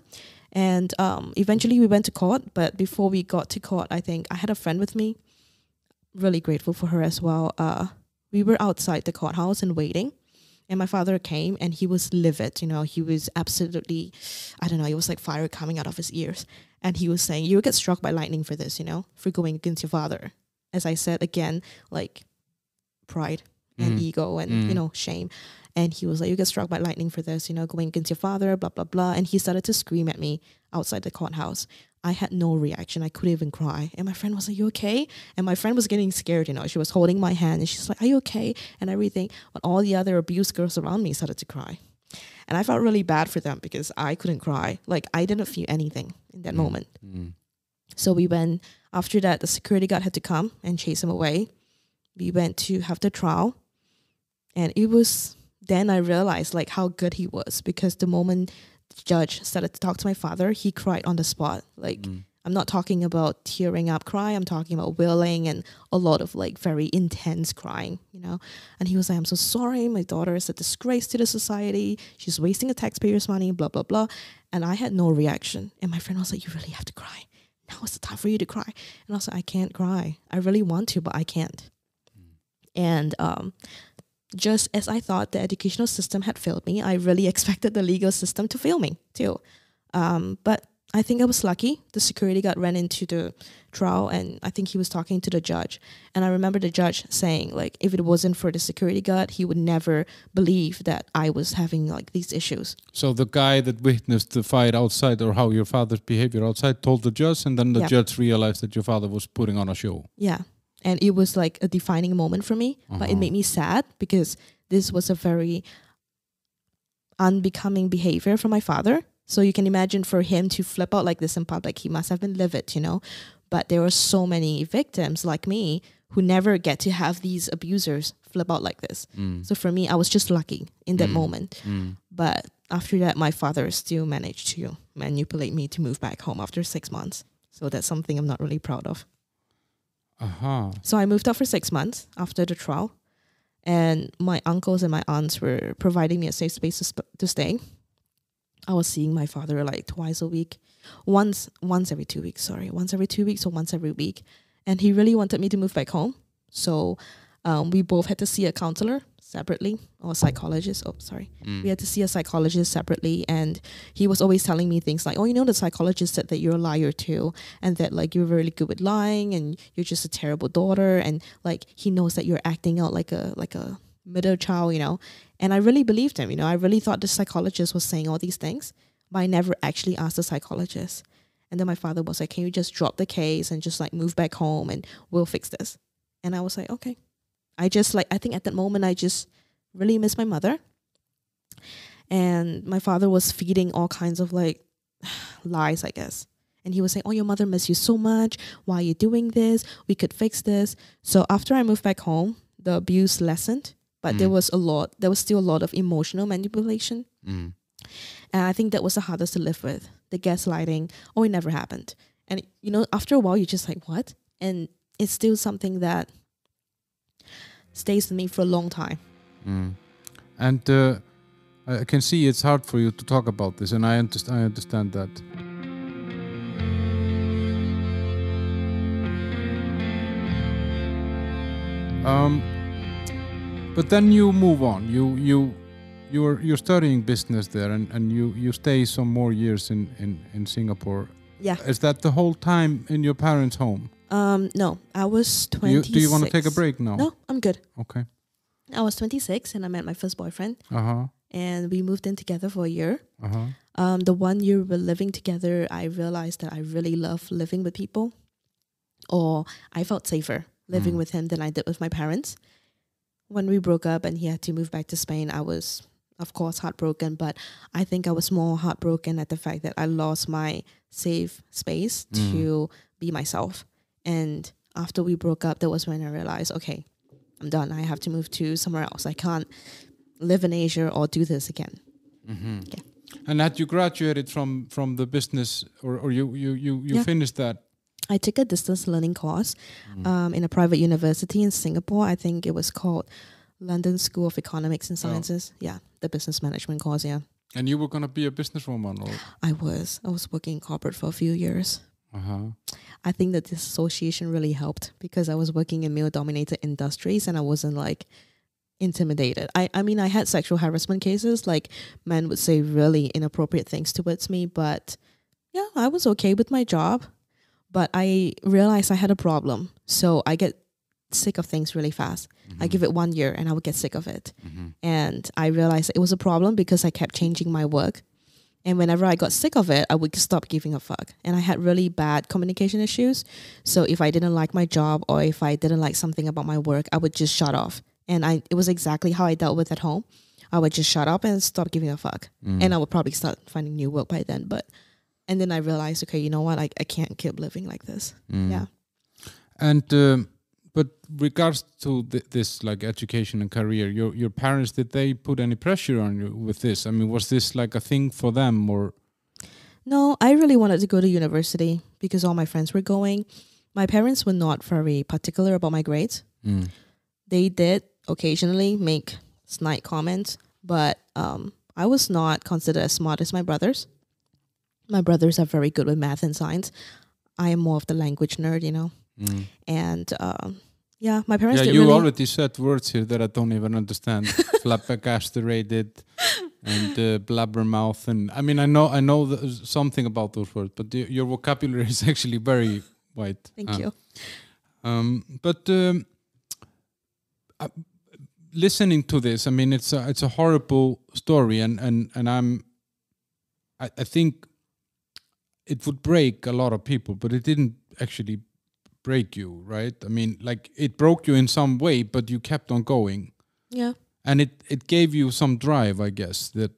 And eventually we went to court. But before we got to court, I think I had a friend with me. Really grateful for her as well. We were outside the courthouse and waiting, and my father came, and he was livid. You know, he was absolutely, I don't know, it was like fire coming out of his ears. And he was saying, you'll get struck by lightning for this, you know, for going against your father. As I said, again, like pride and ego and, you know, shame. And he was like, you get struck by lightning for this, you know, going against your father, blah, blah, blah. And he started to scream at me outside the courthouse. I had no reaction. I couldn't even cry. And my friend was like, you okay? And my friend was getting scared, you know. She was holding my hand, and she's like, are you okay? And everything. But all the other abused girls around me started to cry. And I felt really bad for them because I couldn't cry. Like, I didn't feel anything in that moment. So we went, after that, the security guard had to come and chase him away. We went to have the trial. And it was, then I realized like how good he was, because the moment the judge started to talk to my father, he cried on the spot. Like, I'm not talking about tearing up cry. I'm talking about wailing and a lot of like very intense crying, you know. And he was like, I'm so sorry. My daughter is a disgrace to the society. She's wasting the taxpayers' money, blah, blah, blah. And I had no reaction. And my friend was like, you really have to cry. Now is the time for you to cry. And I was like, I can't cry. I really want to, but I can't. And just as I thought the educational system had failed me, I really expected the legal system to fail me too. But I think I was lucky. The security guard ran into the trial, and I think he was talking to the judge. And I remember the judge saying, like, if it wasn't for the security guard, he would never believe that I was having like these issues. So the guy that witnessed the fight outside, or how your father's behavior outside, told the judge, and then the judge realized that your father was putting on a show. Yeah. And it was like a defining moment for me, but it made me sad because this was a very unbecoming behavior from my father. So you can imagine for him to flip out like this in public, he must have been livid, you know. But there were so many victims like me who never get to have these abusers flip out like this. So for me, I was just lucky in that moment. But after that, my father still managed to manipulate me to move back home after 6 months. So that's something I'm not really proud of. So I moved out for 6 months after the trial. and my uncles and my aunts were providing me a safe space to stay. I was seeing my father like twice a week, once every 2 weeks. Sorry, once every 2 weeks or once every week, and he really wanted me to move back home. So we both had to see a counselor separately, or a psychologist. Oh, sorry. We had to see a psychologist separately, and he was always telling me things like, oh, you know, the psychologist said that you're a liar too, and that like you're really good with lying, and you're just a terrible daughter, and like he knows that you're acting out like a middle child, you know. And I really believed him, you know. I really thought the psychologist was saying all these things, but I never actually asked the psychologist. And then my father was like, can you just drop the case and just like move back home and we'll fix this? And I was like, okay. I think at that moment, I just really missed my mother. And my father was feeding all kinds of like lies, I guess. And he was saying, oh, your mother missed you so much. Why are you doing this? We could fix this. So after I moved back home, the abuse lessened, but there was still a lot of emotional manipulation. And I think that was the hardest to live with. The gaslighting, oh, it never happened. And, you know, after a while, you're just like, what? And it's still something that stays with me for a long time. And I can see it's hard for you to talk about this, and I understand that. But then you move on. You're studying business there, and you stay some more years in Singapore. Yeah. Is that the whole time in your parents' home? No, I was 26. Do you want to take a break now? No, I'm good. Okay. I was 26 and I met my first boyfriend. And we moved in together for a year. The 1 year we were living together, I realized that I really love living with people. Or I felt safer living with him than I did with my parents. When we broke up and he had to move back to Spain, I was, of course, heartbroken. But I think I was more heartbroken at the fact that I lost my safe space to be myself. And after we broke up, that was when I realized, okay, I'm done. I have to move to somewhere else. I can't live in Asia or do this again. Yeah. And had you graduated from the business, or you finished that? I took a distance learning course in a private university in Singapore. I think it was called London School of Economics and Sciences. Yeah, the business management course, yeah. And you were going to be a businesswoman? Or? I was working in corporate for a few years. I think that this association really helped because I was working in male-dominated industries and I wasn't like intimidated. I mean, I had sexual harassment cases, like men would say really inappropriate things towards me, but yeah, I was okay with my job. But I realized I had a problem. So I get sick of things really fast. I give it 1 year and I would get sick of it. And I realized it was a problem because I kept changing my work. And whenever I got sick of it, I would stop giving a fuck. And I had really bad communication issues. So if I didn't like my job or if I didn't like something about my work, I would just shut off. And it was exactly how I dealt with at home. I would just shut up and stop giving a fuck. And I would probably start finding new work by then. And then I realized, okay, you know what? I can't keep living like this. Yeah. And but regards to this, like education and career, your parents, did they put any pressure on you with this? I mean, was this like a thing for them, or? No, I really wanted to go to university because all my friends were going. My parents were not very particular about my grades. They did occasionally make snide comments, but I was not considered as smart as my brothers. My brothers are very good with math and science. I am more of the language nerd, you know. And yeah, my parents did you really... already said words here that I don't even understand. Flabbergasted and blabbermouth, and I mean I know something about those words, but your vocabulary is actually very wide. Thank you. But listening to this, I mean it's a horrible story, and I think it would break a lot of people, but it didn't actually break you, right? I mean, like it broke you in some way, but you kept on going. Yeah. And it gave you some drive, I guess, that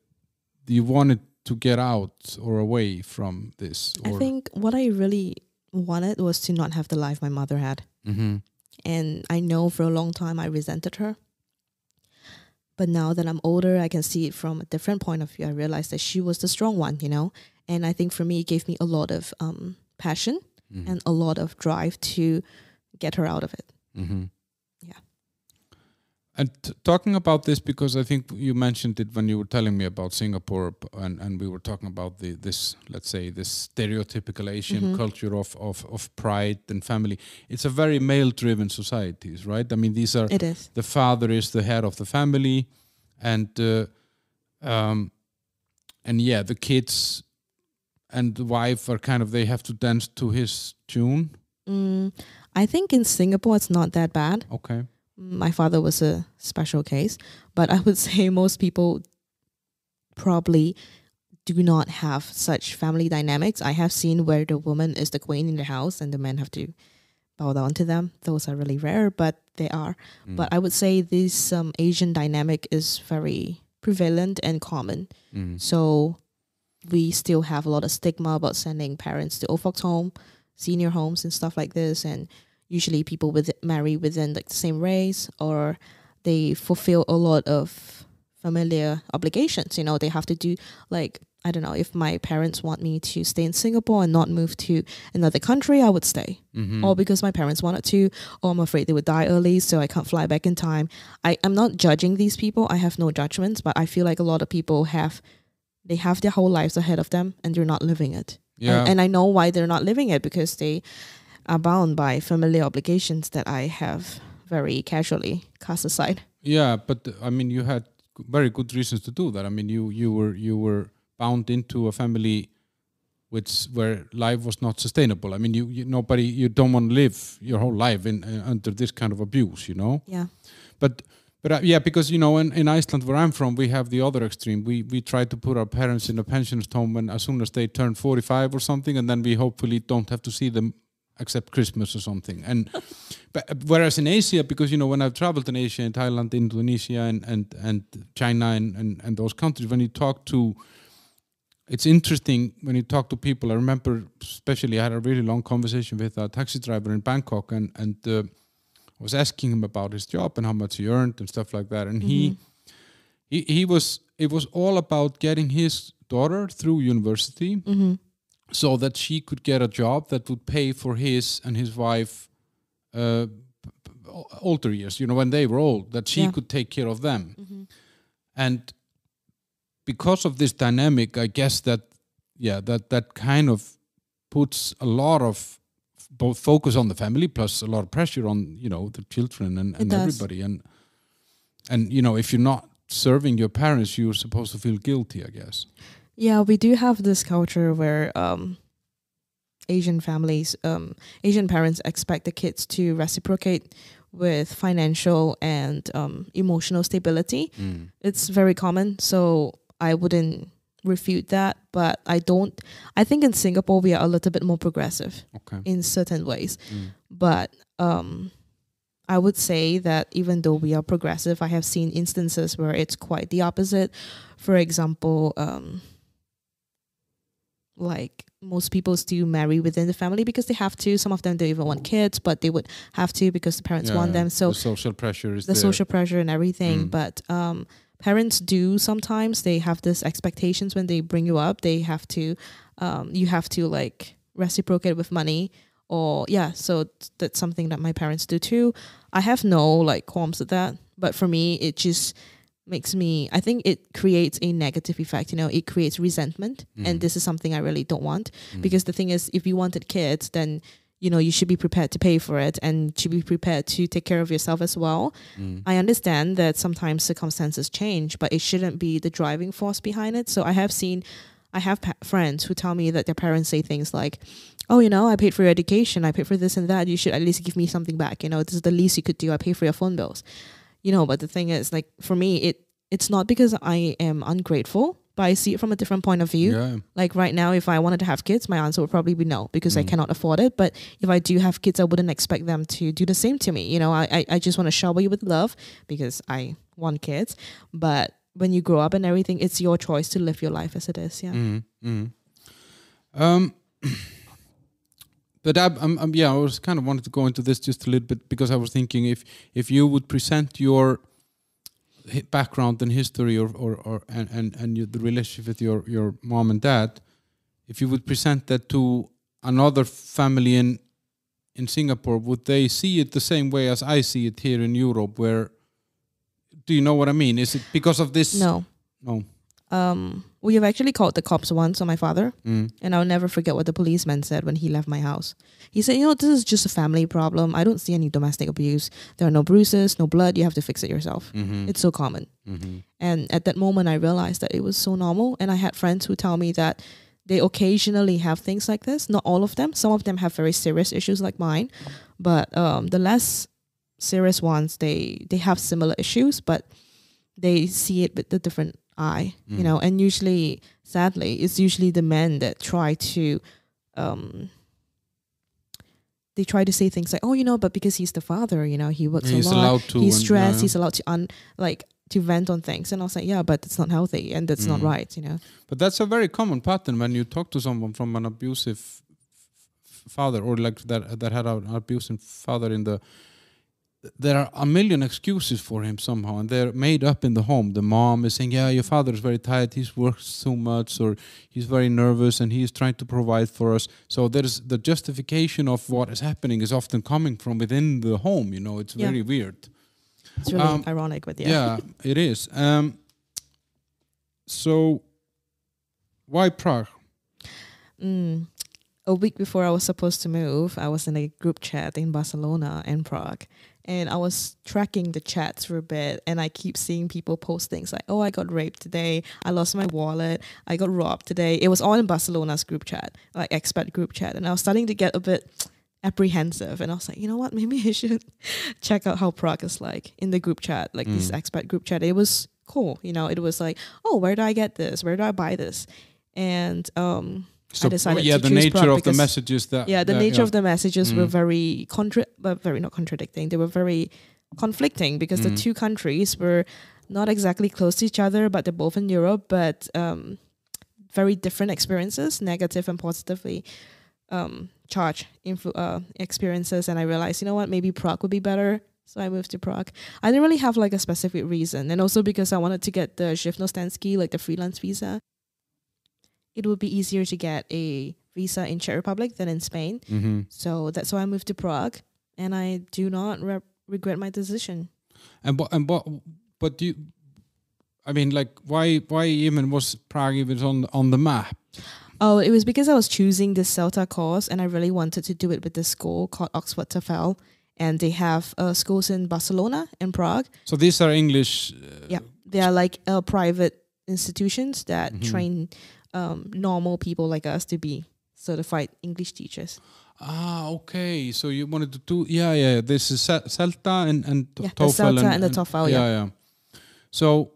you wanted to get out or away from this. I think what I really wanted was to not have the life my mother had. And I know for a long time I resented her. But now that I'm older, I can see it from a different point of view. I realized that she was the strong one, you know? And I think for me, it gave me a lot of passion and a lot of drive to get her out of it. Yeah. And talking about this, because I think you mentioned it when you were telling me about Singapore, and we were talking about this, let's say, this stereotypical Asian culture of pride and family. It's a very male-driven society, right? I mean, these are... It is. The father is the head of the family, and yeah, the kids and the wife are kind of, they have to dance to his tune. I think in Singapore it's not that bad. Okay. My father was a special case, but I would say most people probably do not have such family dynamics. I have seen where the woman is the queen in the house and the men have to bow down to them. Those are really rare, but they are. But I would say this Asian dynamic is very prevalent and common. So we still have a lot of stigma about sending parents to old folks home, senior homes and stuff like this, and usually people marry within like the same race, or they fulfill a lot of familiar obligations. You know, they have to do, like, I don't know, if my parents want me to stay in Singapore and not move to another country, I would stay. Or because my parents wanted to, or I'm afraid they would die early, so I can't fly back in time. I'm not judging these people. I have no judgments, but I feel like a lot of people have their whole lives ahead of them and they're not living it. Yeah. And I know why they're not living it, because they are bound by familiar obligations that I have very casually cast aside. Yeah, but I mean, you had very good reasons to do that. I mean, you were bound into a family where life was not sustainable. I mean, you don't want to live your whole life under this kind of abuse, you know. Yeah. But yeah, because, you know, in Iceland, where I'm from, we have the other extreme. We try to put our parents in a pensionist home as soon as they turn 45 or something, and then we hopefully don't have to see them except Christmas or something. But whereas in Asia, because, you know, when I've traveled in Asia, in Thailand, Indonesia, and China, and those countries, when you talk to, it's interesting when you talk to people. I remember, especially, I had a really long conversation with a taxi driver in Bangkok, and I was asking him about his job and how much he earned and stuff like that. And it was all about getting his daughter through university, so that she could get a job that would pay for his and his wife older years, you know, when they were old, that she could take care of them. And because of this dynamic, I guess that kind of puts a lot of both focus on the family plus a lot of pressure on, you know, the children and everybody. And you know, if you're not serving your parents, you're supposed to feel guilty, I guess. Yeah, we do have this culture where Asian families, Asian parents expect the kids to reciprocate with financial and emotional stability. It's very common, so I wouldn't refute that, but I think in Singapore we are a little bit more progressive in certain ways. But I would say that even though we are progressive, I have seen instances where it's quite the opposite. For example, like most people still marry within the family because they have to. Some of them don't even want kids, but they would have to because the parents want them. So the social pressure is social pressure and everything. But parents do sometimes, they have this expectations when they bring you up. They have to, you have to like reciprocate with money, or so that's something that my parents do too. I have no like qualms with that, but for me, it just makes me, I think it creates a negative effect, you know, it creates resentment. And this is something I really don't want, because the thing is, if you wanted kids, then, you know, you should be prepared to pay for it and should be prepared to take care of yourself as well. I understand that sometimes circumstances change, but it shouldn't be the driving force behind it. So I have friends who tell me that their parents say things like, oh, you know, I paid for your education, I paid for this and that, you should at least give me something back. You know, this is the least you could do, I pay for your phone bills. You know, but the thing is, like, for me, it's not because I am ungrateful, but I see it from a different point of view. Yeah. Like right now, if I wanted to have kids, my answer would probably be no, because I cannot afford it. But if I do have kids, I wouldn't expect them to do the same to me. You know, I just want to shower you with love because I want kids. But when you grow up and everything, it's your choice to live your life as it is. Yeah. But I was kind of wanted to go into this just a little bit, because I was thinking if you would present your background and history and the relationship with your mom and dad, if you would present that to another family in Singapore, would they see it the same way as I see it here in Europe, where Do you know what I mean? Is it because of this? No. No. We have actually called the cops once on my father, Mm. and I'll never forget what the policeman said when he left my house. He said, this is just a family problem. I don't see any domestic abuse. There are no bruises, no blood. You have to fix it yourself. Mm-hmm. It's so common. Mm-hmm. And at that moment, I realized that it was so normal. And I had friends who tell me that they occasionally have things like this. Not all of them. Some of them have very serious issues like mine. But the less serious ones, they have similar issues, but they see it with a different eye, and usually, sadly, it's usually the men that try to they try to say things like, but because he's the father, he works a lot, he's stressed, he's allowed to to vent on things. And I was like, yeah, but it's not healthy and that's not right, But that's a very common pattern when you talk to someone from an abusive father, or like that had an abusive father there are a million excuses for him somehow, and they're made up in the home. The mom is saying, your father is very tired, he's worked so much, or he's very nervous and he's trying to provide for us. So there's the justification of what is happening is often coming from within the home, it's very weird. It's really ironic, but yeah, it is. So why Prague? A week before I was supposed to move, I was in a group chat in Barcelona and Prague. And I was tracking the chats for a bit, and I keep seeing people post things like, I got raped today, I lost my wallet, I got robbed today. It was all in Barcelona's group chat, like expat group chat. And I was starting to get a bit apprehensive. And I was like, you know what, maybe I should check out how Prague is like in the group chat, like this expat group chat. It was cool, it was like, where do I get this? Where do I buy this? And so, I decided to the choose nature Prague of because, the messages that the nature of the messages were very not contradicting. They were very conflicting because the two countries were not exactly close to each other, but they're both in Europe, but very different experiences, negative and positively charged experiences. And I realized, maybe Prague would be better. So I moved to Prague. I didn't really have like a specific reason, and also because I wanted to get the Živnostenský, like the freelance visa. It would be easier to get a visa in Czech Republic than in Spain. Mm-hmm. So that's why I moved to Prague, and I do not regret my decision. But you, I mean, like, why even was Prague even on the map? Oh, it was because I was choosing this CELTA course, and I really wanted to do it with this school called Oxford TEFL, and they have schools in Barcelona and Prague. So these are English. They are like private institutions that train normal people like us to be certified English teachers. Okay. So you wanted to do, this is CELTA and TOEFL. The CELTA and the TOEFL, yeah. So,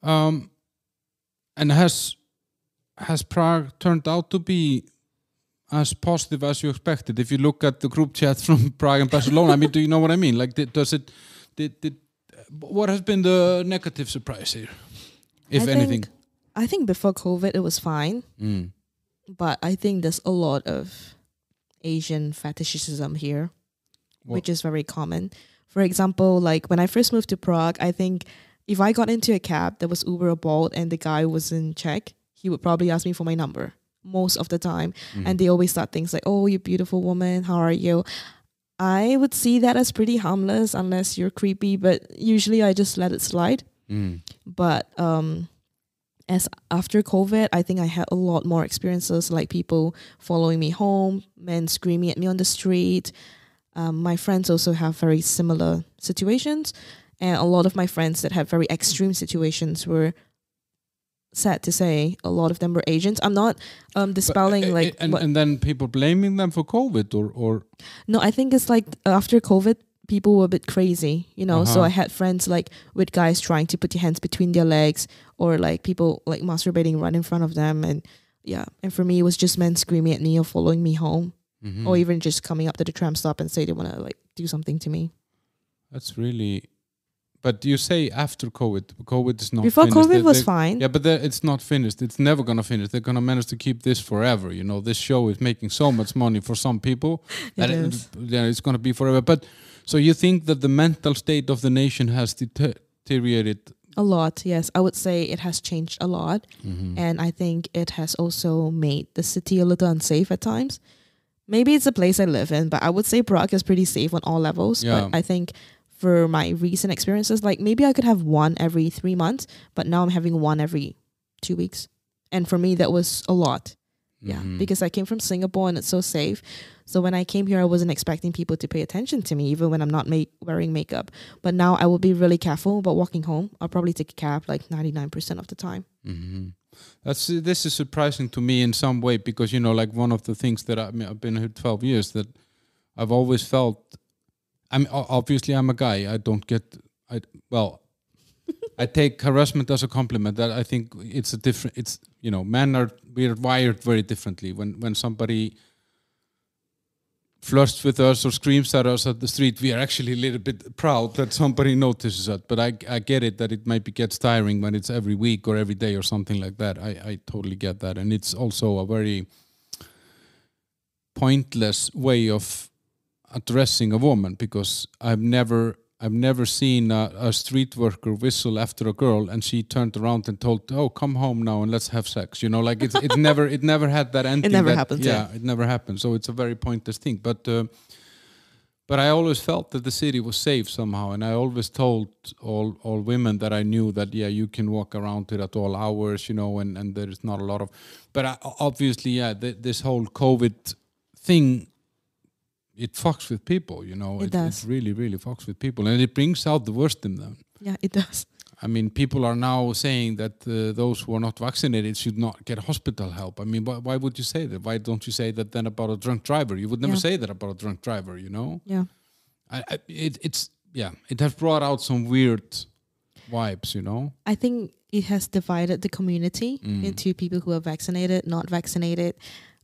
and has Prague turned out to be as positive as you expected? If you look at the group chat from Prague and Barcelona, I mean, do you know what I mean? Like, what has been the negative surprise here, if anything? I think before COVID it was fine, but I think there's a lot of Asian fetishism here, which is very common. For example, like when I first moved to Prague, I think if I got into a cab that was Uber or Bolt and the guy was in Czech, he would probably ask me for my number most of the time. And they always start things like, "Oh, you beautiful woman, how are you?" I would see that as pretty harmless unless you're creepy, but usually I just let it slide. But as after COVID, I think I had a lot more experiences, like people following me home, men screaming at me on the street. My friends also have very similar situations. And a lot of my friends that had very extreme situations were, sad to say, a lot of them were Asians. I'm not dispelling like... And then people blaming them for COVID or... No, I think it's like after COVID, people were a bit crazy, So I had friends like with guys trying to put your hands between their legs, or like people like masturbating right in front of them. And and for me, it was just men screaming at me or following me home, or even just coming up to the tram stop and say they want to like do something to me. That's really... But you say after COVID is not before finished. COVID was fine. Yeah, but it's not finished. It's never going to finish. They're going to manage to keep this forever. This show is making so much money for some people. It's going to be forever. But so you think that the mental state of the nation has deteriorated? A lot, yes. I would say it has changed a lot. And I think it has also made the city a little unsafe at times. Maybe it's a place I live in, but I would say Prague is pretty safe on all levels. Yeah. But I think for my recent experiences. Like maybe I could have one every 3 months, but now I'm having one every 2 weeks. And for me, that was a lot. Yeah, because I came from Singapore and it's so safe. So when I came here, I wasn't expecting people to pay attention to me, even when I'm not wearing makeup. But now I will be really careful about walking home. I'll probably take a cab like 99% of the time. This is surprising to me in some way because, you know, like one of the things that I've been here 12 years that I've always felt, obviously I'm a guy. I take harassment as a compliment. That I think it's a different. It's, you know, we are wired very differently. When somebody flirts with us or screams at us at the street, we are actually a little bit proud that somebody notices that. But I get it that it maybe gets tiring when it's every week or every day or something like that. I totally get that, and it's also a very pointless way of addressing a woman because I've never seen a street worker whistle after a girl and she turned around and told, "Oh, come home now and let's have sex." You know, like it never had that ending. It never happens. Yeah, it never happened. So it's a very pointless thing. But I always felt that the city was safe somehow, and I always told all women that I knew that you can walk around it at all hours, you know, and there is not a lot of. But obviously, this whole COVID thing. It fucks with people, you know. It does. It really, really fucks with people. And it brings out the worst in them. Yeah, it does. I mean, people are now saying that those who are not vaccinated should not get hospital help. I mean, why would you say that? Why don't you say that then about a drunk driver? You would never say that about a drunk driver, you know? Yeah. It has brought out some weird vibes, you know? I think it has divided the community into people who are vaccinated, not vaccinated,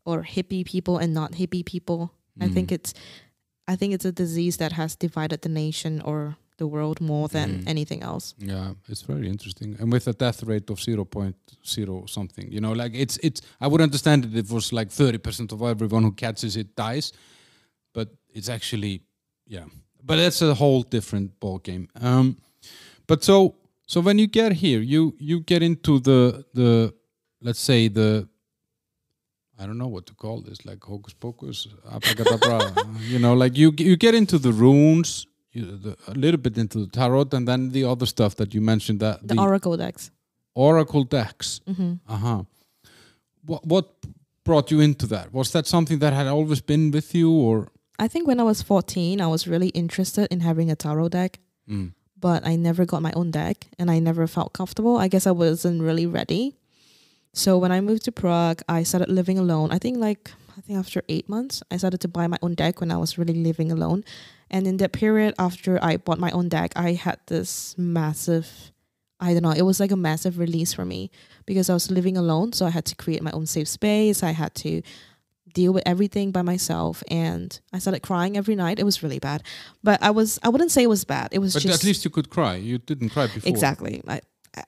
or hippie people and not hippie people. I think it's a disease that has divided the nation or the world more than anything else. Yeah, it's very interesting. And with a death rate of 0.0 something, you know, like it's I would understand it if it was like 30% of everyone who catches it dies, but it's actually, but that's a whole different ball game. But so when you get here, you get into the let's say I don't know what to call this, like hocus pocus, abracadabra. You know, like you get into the runes, a little bit into the tarot, and then the other stuff that you mentioned, that the oracle decks. Oracle decks. What brought you into that? Was that something that had always been with you, or? I think when I was 14, I was really interested in having a tarot deck, but I never got my own deck, and I never felt comfortable. I guess I wasn't really ready. So when I moved to Prague, I started living alone. I think after 8 months, I started to buy my own deck when I was really living alone. And in that period, after I bought my own deck, I had this massive, it was like a massive release for me because I was living alone. So I had to create my own safe space. I had to deal with everything by myself. And I started crying every night. It was really bad. But I wouldn't say it was bad. It was But at least you could cry. You didn't cry before. Exactly.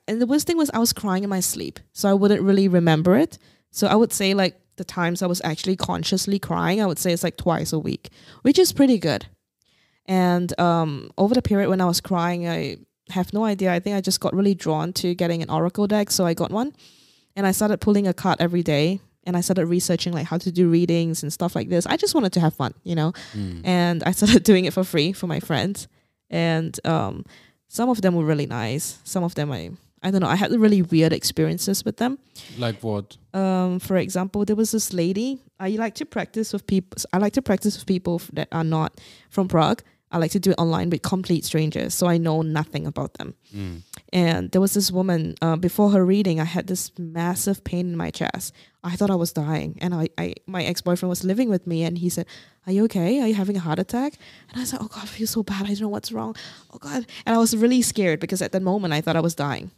And the worst thing was I was crying in my sleep. So I wouldn't really remember it. So I would say like the times I was actually consciously crying, I would say it's like twice a week, which is pretty good. And over the period when I was crying, I have no idea. I think I just got really drawn to getting an oracle deck. So I got one and I started pulling a card every day. And I started researching like how to do readings and stuff like this. I just wanted to have fun, you know. And I started doing it for free for my friends. And some of them were really nice. Some of them I don't know. I had really weird experiences with them. Like what? For example, there was this lady. I like to practice with people that are not from Prague. I like to do it online with complete strangers, so I know nothing about them. And there was this woman, before her reading, I had this massive pain in my chest. I thought I was dying. And my ex-boyfriend was living with me and he said, "Are you okay? Are you having a heart attack?" And I said, "Oh God, I feel so bad. I don't know what's wrong. Oh God." And I was really scared because at that moment I thought I was dying.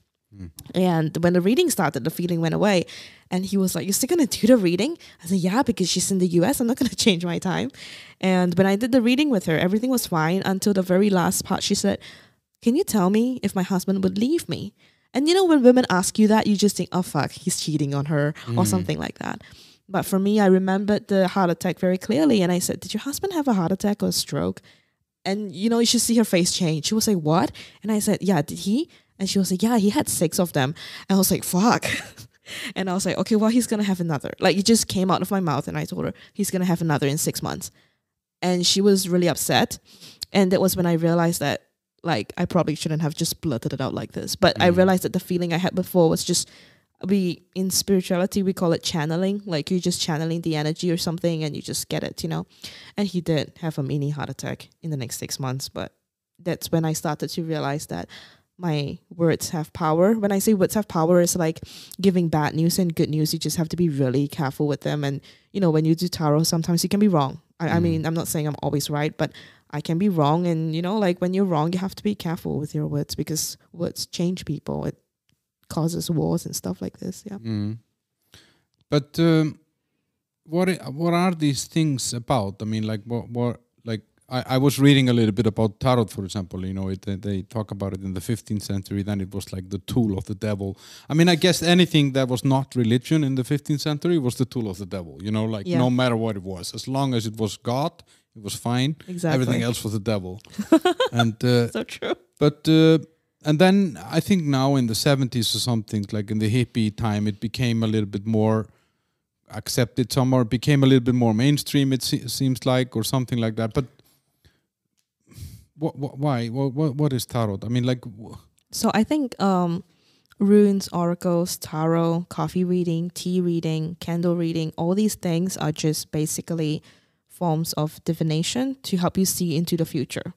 And when the reading started, the feeling went away. And he was like, "You're still going to do the reading?" I said, "Yeah, because she's in the US. I'm not going to change my time." And when I did the reading with her, everything was fine until the very last part. She said, "Can you tell me if my husband would leave me?" And you know, when women ask you that, you just think, "Oh, fuck, he's cheating on her," or something like that. But for me, I remembered the heart attack very clearly. And I said, "Did your husband have a heart attack or a stroke?" And, you know, you should see her face change. She was like, "What?" And I said, "Yeah, did he?" And she was like, "Yeah, he had 6 of them." And I was like, fuck. And I was like, okay, well, he's going to have another. Like, it just came out of my mouth. And I told her, he's going to have another in 6 months. And she was really upset. And that was when I realized that like I probably shouldn't have just blurted it out like this. But I realized that the feeling I had before was just, in spirituality we call it channeling, like you're just channeling the energy or something and you just get it, And he did have a mini heart attack in the next 6 months, but that's when I started to realize that my words have power. When I say words have power, it's like giving bad news and good news. You just have to be really careful with them. And, when you do tarot, sometimes you can be wrong. I mean, I'm not saying I'm always right, but I can be wrong. And, like when you're wrong, you have to be careful with your words because words change people. It causes wars and stuff like this. Yeah. But what are these things about? I mean, like what like I was reading a little bit about tarot, for example. They talk about it in the 15th century. Then it was like the tool of the devil. I mean, I guess anything that was not religion in the 15th century was the tool of the devil. No matter what it was, as long as it was God, it was fine. Exactly. Everything else was the devil. And so true. But and then I think now in the 70s or something, like in the hippie time, it became a little bit more accepted somewhere. It became a little bit more mainstream. It seems like, or something like that. But why? What is tarot? I mean, like. So I think runes, oracles, tarot, coffee reading, tea reading, candle reading, all these things are just basically forms of divination to help you see into the future.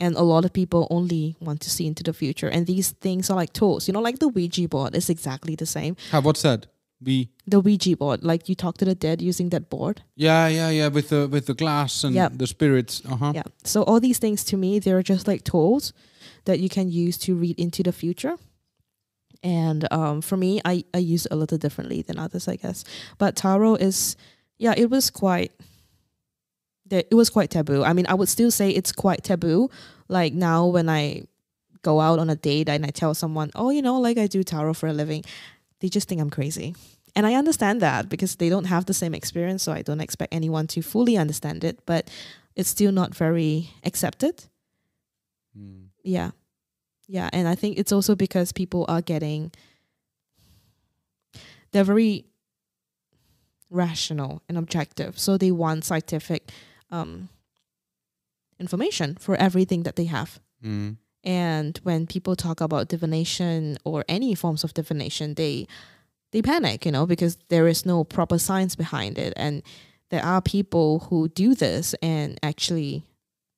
And a lot of people only want to see into the future. And these things are like tools. Like the Ouija board is exactly the same. What's that? The Ouija board, like you talk to the dead using that board. Yeah. With the glass and the spirits. Yeah. So all these things to me, they're just like tools that you can use to read into the future. And for me, I use it a little differently than others, I guess. But tarot is, it was quite taboo. I mean, I would still say it's quite taboo. Like now when I go out on a date and I tell someone, oh, like I do tarot for a living, they just think I'm crazy. And I understand that because they don't have the same experience, so I don't expect anyone to fully understand it, but it's still not very accepted. Yeah. And I think it's also because people are they're very rational and objective, so they want scientific information for everything that they have. And when people talk about divination or any forms of divination, they panic, because there is no proper science behind it. And there are people who do this and actually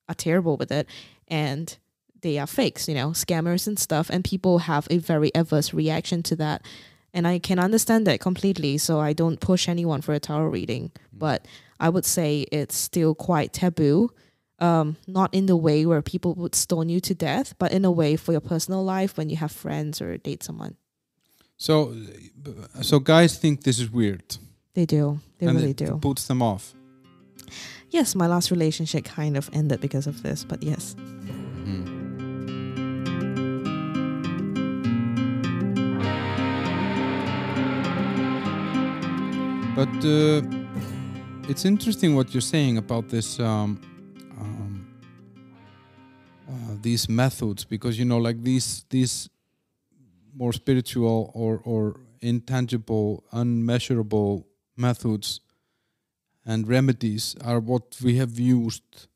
are terrible with it. And they are fakes, scammers and stuff. And people have a very adverse reaction to that. And I can understand that completely. So I don't push anyone for a tarot reading. But I would say it's still quite taboo. Not in the way where people would stone you to death, but in a way for your personal life when you have friends or date someone. So guys think this is weird. They do. They really do. It puts them off. Yes, my last relationship kind of ended because of this, but yes. But it's interesting what you're saying about this. These methods, because like these more spiritual or intangible, unmeasurable methods and remedies are what we have used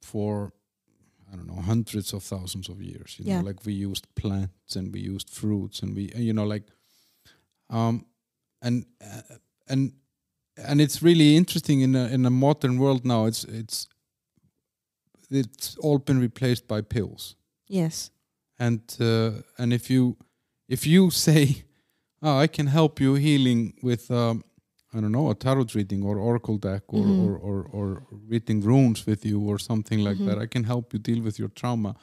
for, I don't know, hundreds of thousands of years. Like we used plants and we used fruits and we, and it's really interesting in a modern world now. It's all been replaced by pills. Yes. And if you say, oh, I can help you healing with I don't know, a tarot reading or oracle deck or reading runes with you or something like that, I can help you deal with your trauma.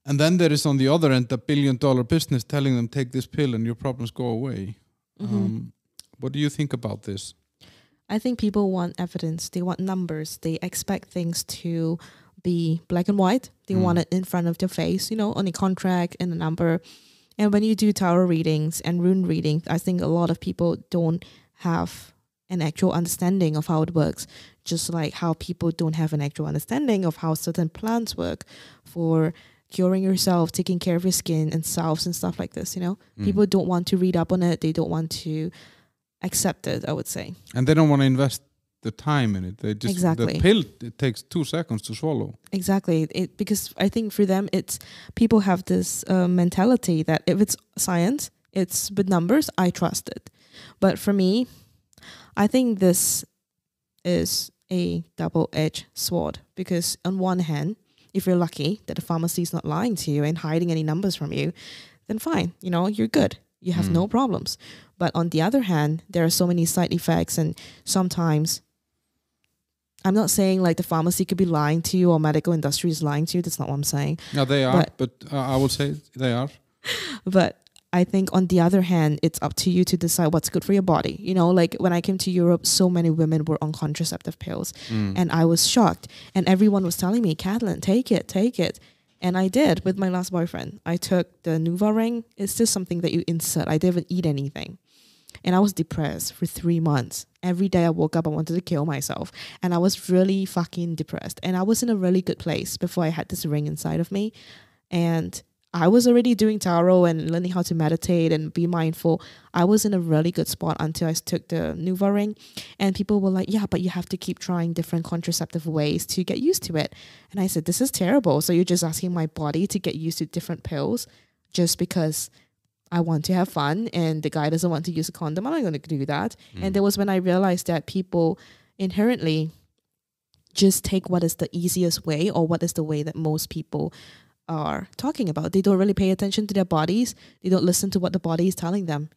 And then there is on the other end a $1 billion business telling them take this pill and your problems go away. What do you think about this? I think people want evidence. They want numbers. They expect things to be black and white. They want it in front of their face, on a contract and a number. And when you do tarot readings and rune readings, I think a lot of people don't have an actual understanding of how it works. Just like how people don't have an actual understanding of how certain plants work for curing yourself, taking care of your skin and salves and stuff like this, People don't want to read up on it. They don't want to accept it, I would say. And they don't want to invest the time in it. They just Exactly. the pill, it takes 2 seconds to swallow. Exactly. Because I think for them, people have this mentality that if it's science, it's with numbers, I trust it. But for me, I think this is a double-edged sword, because on one hand, if you're lucky that the pharmacy is not lying to you and hiding any numbers from you, then fine, you're good. You have no problems. But on the other hand, there are so many side effects, and sometimes, I'm not saying like the pharmacy could be lying to you or medical industry is lying to you. That's not what I'm saying. No, they are, but I would say they are. But I think on the other hand, it's up to you to decide what's good for your body. Like when I came to Europe, so many women were on contraceptive pills, and I was shocked. And everyone was telling me, Katlyn, take it. And I did with my last boyfriend. I took the Nuva ring. It's just something that you insert. I didn't eat anything. And I was depressed for 3 months. Every day I woke up, I wanted to kill myself. And I was really fucking depressed. And I was in a really good place before I had this ring inside of me. And I was already doing tarot and learning how to meditate and be mindful. I was in a really good spot until I took the Nuva ring. And people were like, yeah, but you have to keep trying different contraceptive ways to get used to it. And I said, this is terrible. So you're just asking my body to get used to different pills just because I want to have fun and the guy doesn't want to use a condom. I'm not going to do that. And there was when I realized that people inherently just take what is the easiest way or what is the way that most people are talking about. They don't really pay attention to their bodies. They don't listen to what the body is telling them,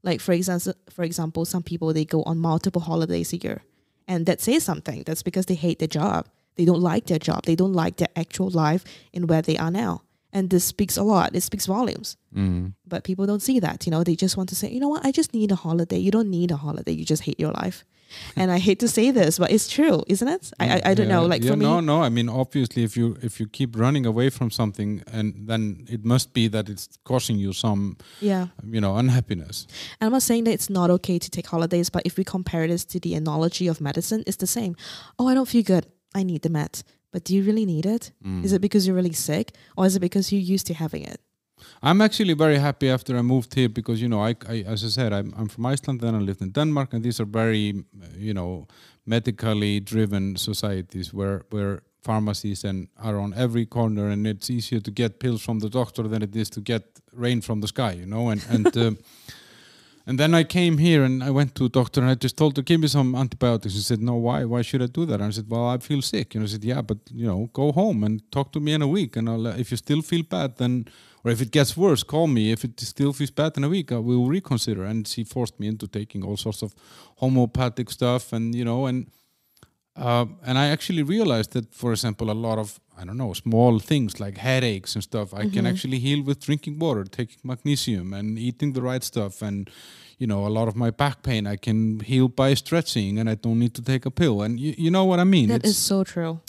Like for example, some people, they go on multiple holidays a year, and that says something. That's because they hate their job. They don't like their job. They don't like their actual life in where they are now. And this speaks a lot. It speaks volumes. But people don't see that, They just want to say, you know what? I just need a holiday. You don't need a holiday. You just hate your life. And I hate to say this, but it's true, isn't it? I don't know. Like for me, no. I mean, obviously, if you keep running away from something, and then it must be that it's causing you some, unhappiness. And I'm not saying that it's not okay to take holidays, but if we compare this to the analogy of medicine, it's the same. Oh, I don't feel good. I need the meds. But do you really need it? Is it because you're really sick, or is it because you're used to having it? I'm actually very happy after I moved here because, I as I said, I'm from Iceland, then I lived in Denmark, and these are very, medically driven societies where pharmacies are on every corner, and it's easier to get pills from the doctor than it is to get rain from the sky, And then I came here and I went to a doctor and I just told her, give me some antibiotics. He said, no, why? Why should I do that? And I said, well, I feel sick. I said, yeah, but, go home and talk to me in a week. And if you still feel bad, then, or if it gets worse, call me. If it still feels bad in a week, I will reconsider. And she forced me into taking all sorts of homeopathic stuff. And, and I actually realized that, for example, a lot of, small things like headaches and stuff, I can actually heal with drinking water, taking magnesium and eating the right stuff. And, a lot of my back pain I can heal by stretching, and I don't need to take a pill. And you know what I mean? That is so true.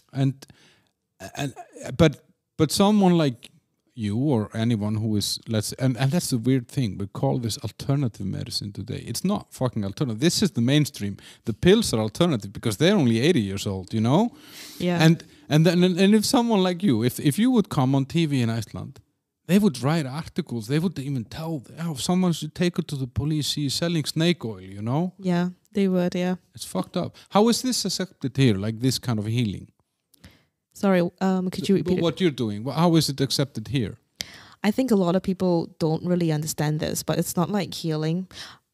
But someone like you or anyone who is, and that's the weird thing, we call this alternative medicine today. It's not fucking alternative. This is the mainstream. The pills are alternative because they're only 80 years old, Yeah. And if someone like you, if you would come on TV in Iceland, they would write articles. They would even tell, someone should take her to the police. She's selling snake oil, Yeah, they would, yeah. It's fucked up. How is this accepted here, like this kind of healing? Sorry, could you repeat what you're doing? How is it accepted here? I think a lot of people don't really understand this, but it's not like healing.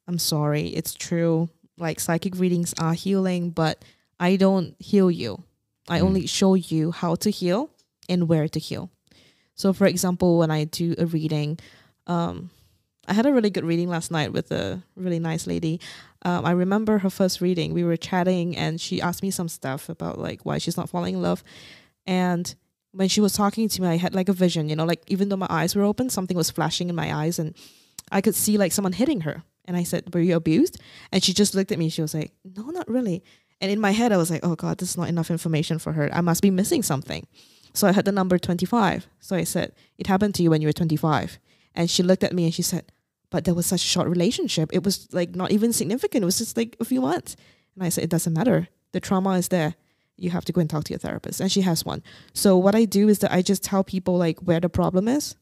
I'm sorry, it's true. Like psychic readings are healing, but I don't heal you. I only show you how to heal and where to heal. So for example, when I do a reading, I had a really good reading last night with a really nice lady. I remember her first reading. We were chatting and she asked me some stuff about like why she's not falling in love. And when she was talking to me, I had like a vision, like even though my eyes were open, something was flashing in my eyes and I could see like someone hitting her. And I said, were you abused? And she just looked at me. She was like, no, not really. And in my head, I was like, oh God, this is not enough information for her. I must be missing something. So I had the number 25. So I said, it happened to you when you were 25. And she looked at me and she said, but there was such a short relationship. It was like not even significant. It was just like a few months. And I said, it doesn't matter. The trauma is there. You have to go and talk to your therapist. And she has one. So what I do is that I just tell people like where the problem is,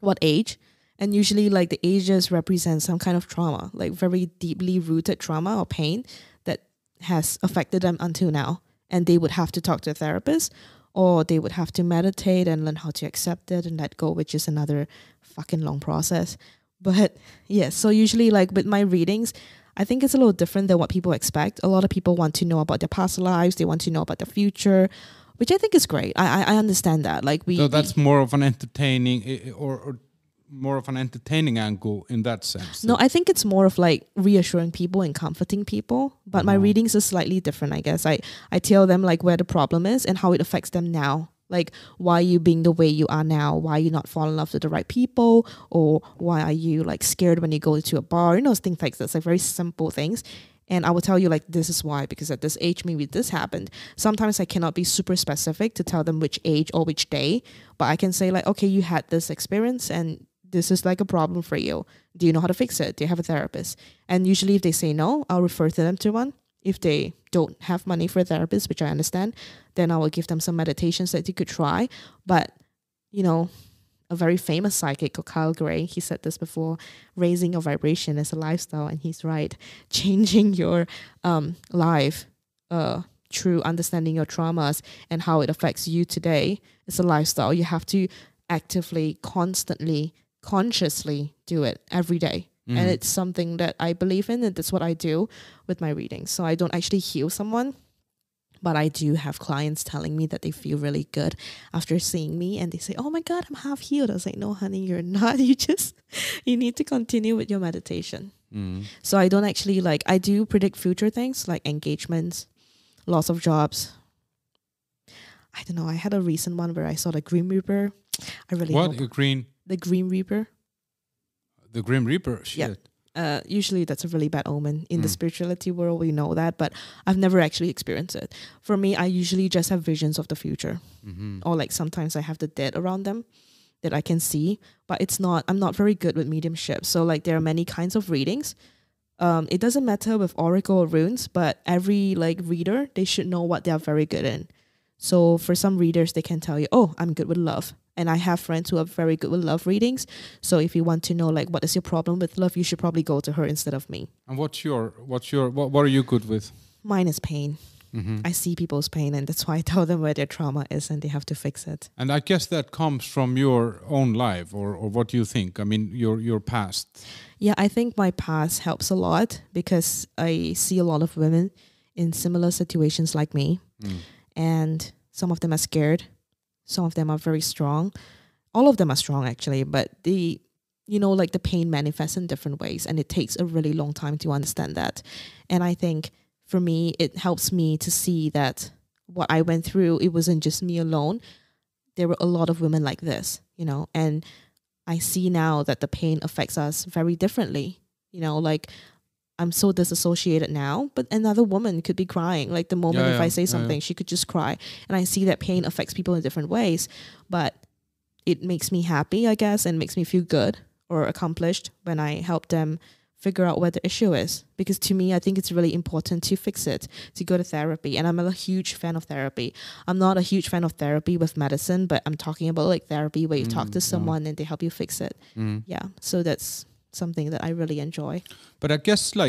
what age. And usually like the ages represent some kind of trauma, like very deeply rooted trauma or pain that has affected them until now. And they would have to talk to a therapist, or they would have to meditate and learn how to accept it and let go, which is another fucking long process. But yes, so usually like with my readings, I think it's a little different than what people expect. A lot of people want to know about their past lives. They want to know about the future, which I think is great. I understand that. Like so that's more of an entertaining or more of an entertaining angle in that sense. No, I think it's more of like reassuring people and comforting people. But my readings are slightly different, I guess. I tell them like where the problem is and how it affects them now. Like, why are you being the way you are now? Why are you not falling in love with the right people? Or why are you like scared when you go to a bar? You know, things like that. It's like very simple things. And I will tell you like, this is why, because at this age, maybe this happened. Sometimes I cannot be super specific to tell them which age or which day, but I can say like, okay, you had this experience and this is like a problem for you. Do you know how to fix it? Do you have a therapist? And usually if they say no, I'll refer to them to one. If they don't have money for a therapist, which I understand, then I will give them some meditations that they could try. But, you know, a very famous psychic, Kyle Gray, he said this before, raising your vibration is a lifestyle. And he's right. Changing your life through understanding your traumas and how it affects you today is a lifestyle. You have to actively, constantly, consciously do it every day. And it's something that I believe in, and that's what I do with my readings. So I don't actually heal someone, but I do have clients telling me that they feel really good after seeing me, and they say, oh my God, I'm half healed. I was like, no, honey, you're not. You need to continue with your meditation. So I don't actually I do predict future things like engagements, loss of jobs. I don't know. I had a recent one where I saw the Grim Reaper. I really hope. The Grim Reaper? The Grim Reaper? Shit. Yeah. Usually that's a really bad omen. In the spirituality world, we know that, but I've never actually experienced it. For me, I usually just have visions of the future. Or like sometimes I have the dead around them that I can see, but I'm not very good with mediumship. So like there are many kinds of readings. It doesn't matter with oracle or runes, but every like reader, they should know what they are very good in. So for some readers, they can tell you, oh, I'm good with love. And I have friends who are very good with love readings. So if you want to know like what is your problem with love, you should probably go to her instead of me. And what are you good with? Mine is pain. I see people's pain, and that's why I tell them where their trauma is and they have to fix it. And I guess that comes from your own life, or what do you think? I mean, your past. Yeah, I think my past helps a lot because I see a lot of women in similar situations like me. And some of them are scared. Some of them are very strong. All of them are strong, actually. But the pain manifests in different ways. And it takes a really long time to understand that. And I think for me, it helps me to see that what I went through, it wasn't just me alone. There were a lot of women like this, and I see now that the pain affects us very differently. I'm so disassociated now, but another woman could be crying. Like the moment if I say something, she could just cry. And I see that pain affects people in different ways, but it makes me happy, I guess, and makes me feel good or accomplished when I help them figure out where the issue is. Because to me, I think it's really important to fix it, to go to therapy. And I'm a huge fan of therapy. I'm not a huge fan of therapy with medicine, but I'm talking about like therapy where you talk to someone and they help you fix it. Yeah, so that's something that I really enjoy. But I guess it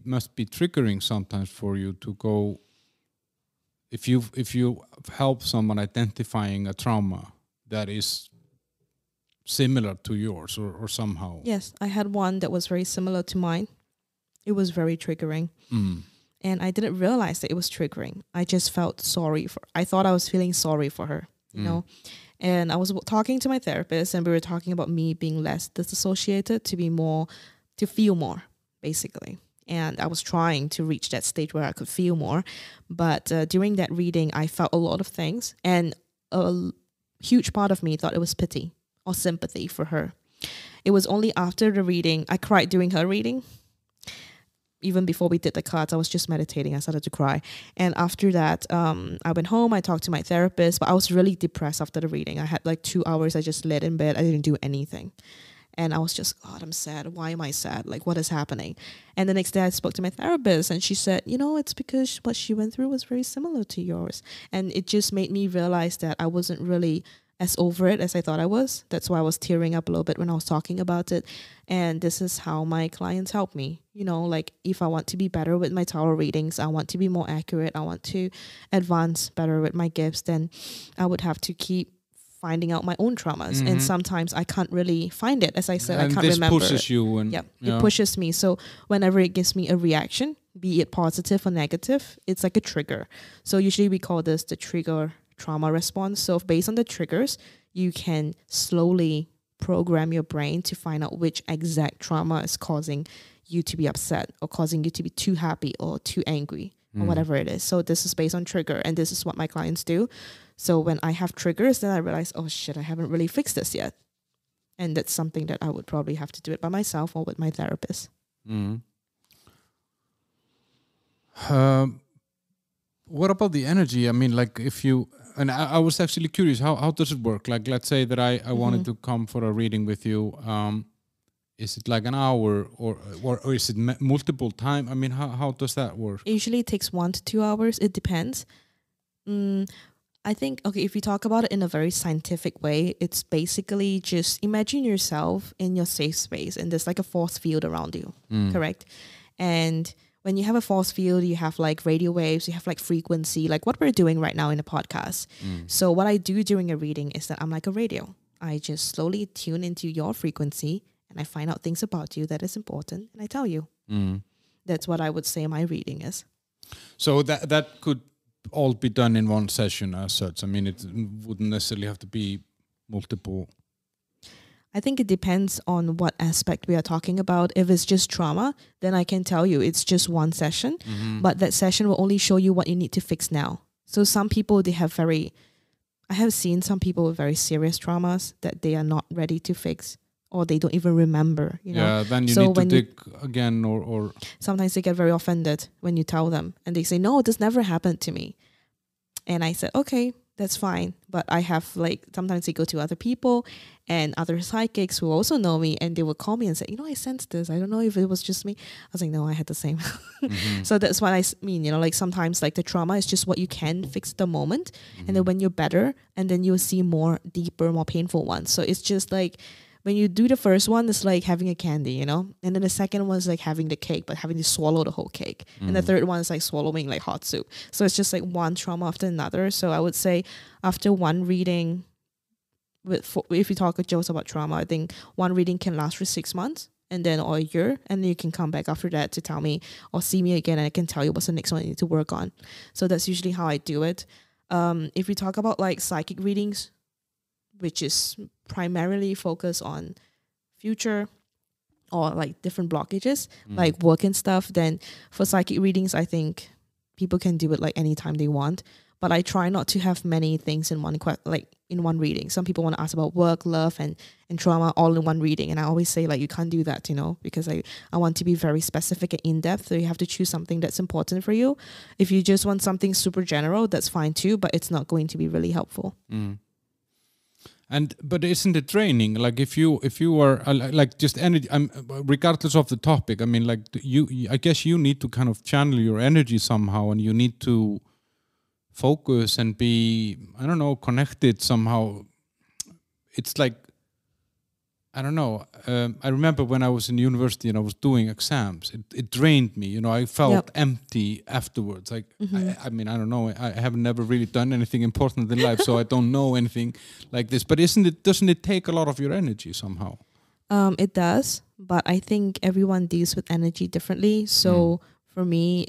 must be triggering sometimes for you to go, if you help someone identifying a trauma that is similar to yours or somehow. Yes, I had one that was very similar to mine. It was very triggering. And I didn't realize that it was triggering. I just felt I thought I was feeling sorry for her, you know. And I was talking to my therapist, and we were talking about me being less disassociated, to feel more, basically. And I was trying to reach that stage where I could feel more. But during that reading, I felt a lot of things. And a huge part of me thought it was pity or sympathy for her. It was only after the reading, I cried during her reading. Even before we did the cards, I was just meditating. I started to cry. And after that, I went home. I talked to my therapist, but I was really depressed after the reading. I had like 2 hours. I just laid in bed. I didn't do anything. And I was just, God, I'm sad. Why am I sad? Like, what is happening? And the next day I spoke to my therapist, and she said, it's because what she went through was very similar to yours. And it just made me realize that I wasn't really as over it as I thought I was. That's why I was tearing up a little bit when I was talking about it. And this is how my clients help me. You know, like if I want to be better with my tarot readings, I want to be more accurate, I want to advance better with my gifts, then I would have to keep finding out my own traumas. And sometimes I can't really find it. As I said, and I can't remember. And this pushes you. And, it pushes me. So whenever it gives me a reaction, be it positive or negative, it's like a trigger. So usually we call this the trigger trauma response. So based on the triggers, you can slowly program your brain to find out which exact trauma is causing you to be upset or causing you to be too happy or too angry or whatever it is. So this is based on trigger, and this is what my clients do. So when I have triggers, then I realize, oh shit, I haven't really fixed this yet. And that's something that I would probably have to do it by myself or with my therapist. What about the energy? I mean, like if you, and I was actually curious, how does it work? Like, let's say that I wanted to come for a reading with you. Is it like an hour or is it multiple time? I mean, how does that work? Usually it takes 1 to 2 hours. It depends. I think, okay, if you talk about it in a very scientific way, it's basically just imagine yourself in your safe space and there's like a force field around you, correct? And when you have a force field, you have like radio waves, you have like frequency, like what we're doing right now in a podcast. So what I do during a reading is that I'm like a radio. I just slowly tune into your frequency and I find out things about you that is important and I tell you. That's what I would say my reading is. So that could all be done in one session as such. I mean, it wouldn't necessarily have to be multiple. I think it depends on what aspect we are talking about. If it's just trauma, then I can tell you it's just one session, but that session will only show you what you need to fix now. So some people, I have seen some people with very serious traumas that they are not ready to fix or they don't even remember, you know. Yeah, then you need to dig again or... Sometimes they get very offended when you tell them and they say, no, this never happened to me. And I said, okay, that's fine. But I have like, sometimes they go to other people and other psychics who also know me and they will call me and say, you know, I sensed this. I don't know if it was just me. I was like, no, I had the same. So that's what I mean, you know, like sometimes like the trauma is just what you can fix at the moment. And then when you're better and then you'll see more deeper, more painful ones. So it's just like, when you do the first one, it's like having a candy, you know? And then the second one is like having the cake, but having to swallow the whole cake. And the third one is like swallowing like hot soup. So it's just like one trauma after another. So I would say after one reading, if you talk with Joseph about trauma, I think one reading can last for 6 months and then or a year. And then you can come back after that to tell me or see me again and I can tell you what's the next one you need to work on. So that's usually how I do it. If we talk about like psychic readings, which is primarily focused on future or like different blockages, like work and stuff, then for psychic readings, I think people can do it like anytime they want. But I try not to have many things in one reading. Some people want to ask about work, love, and trauma all in one reading. And I always say like, you can't do that, you know, because I want to be very specific and in-depth. So you have to choose something that's important for you. If you just want something super general, that's fine too, but it's not going to be really helpful. But isn't it draining? Like if you are like just energy, regardless of the topic. I mean, like I guess you need to kind of channel your energy somehow, and you need to focus and be, I don't know, connected somehow. It's like, I don't know. I remember when I was in university and I was doing exams, it drained me. You know, I felt empty afterwards. Like, I mean, I don't know. I have never really done anything important in life, so I don't know anything like this. But doesn't it take a lot of your energy somehow? It does, but I think everyone deals with energy differently. So for me,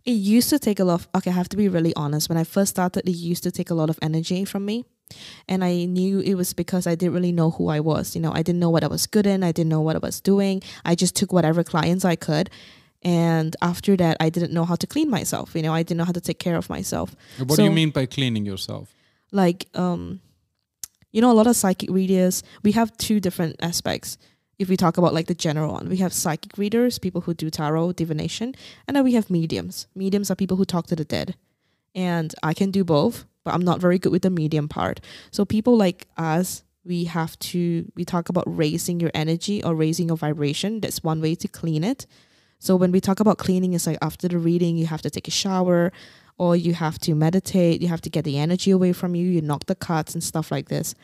it used to take a lot of, okay, I have to be really honest. When I first started, it used to take a lot of energy from me. And I knew it was because I didn't really know who I was. You know, I didn't know what I was good in. I didn't know what I was doing. I just took whatever clients I could. And after that, I didn't know how to clean myself. You know, I didn't know how to take care of myself. What do you mean by cleaning yourself? Like, you know, a lot of psychic readers, we have two different aspects. If we talk about like the general one, we have psychic readers, people who do tarot, divination, and then we have mediums. Mediums are people who talk to the dead. And I can do both, but I'm not very good with the medium part. So people like us, we talk about raising your energy or raising your vibration. That's one way to clean it. So when we talk about cleaning, it's like after the reading, you have to take a shower or you have to meditate, you have to get the energy away from you, you knock the cards and stuff like this.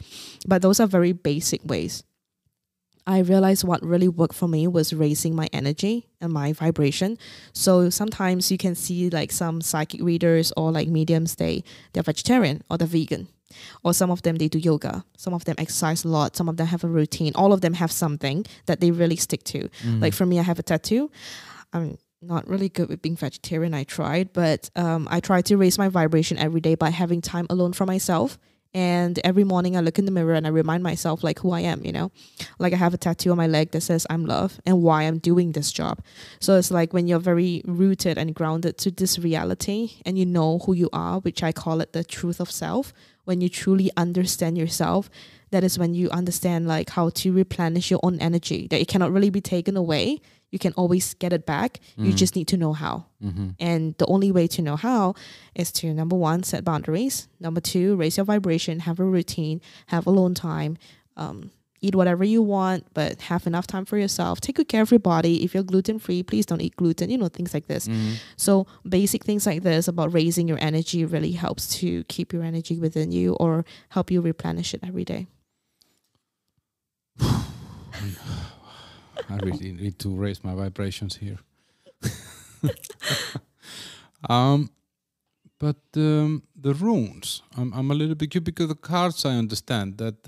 But those are very basic ways. I realized what really worked for me was raising my energy and my vibration. So sometimes you can see like some psychic readers or like mediums, they're vegetarian or they're vegan. Or some of them, they do yoga. Some of them exercise a lot. Some of them have a routine. All of them have something that they really stick to. Like for me, I have a tattoo. I'm not really good with being vegetarian. I tried, but I try to raise my vibration every day by having time alone for myself. And every morning I look in the mirror and I remind myself like who I am, you know, like I have a tattoo on my leg that says I'm love and why I'm doing this job. So it's like when you're very rooted and grounded to this reality and you know who you are, which I call it the truth of self. When you truly understand yourself, that is when you understand like how to replenish your own energy, that it cannot really be taken away. You can always get it back. You just need to know how. And the only way to know how is to, number one, set boundaries. Number two, raise your vibration, have a routine, have alone time, eat whatever you want, but have enough time for yourself. Take good care of your body. If you're gluten-free, please don't eat gluten, you know, things like this. So basic things like this about raising your energy really helps to keep your energy within you or help you replenish it every day. I really need to raise my vibrations here. But the runes, I'm a little bit curious because the cards I understand that.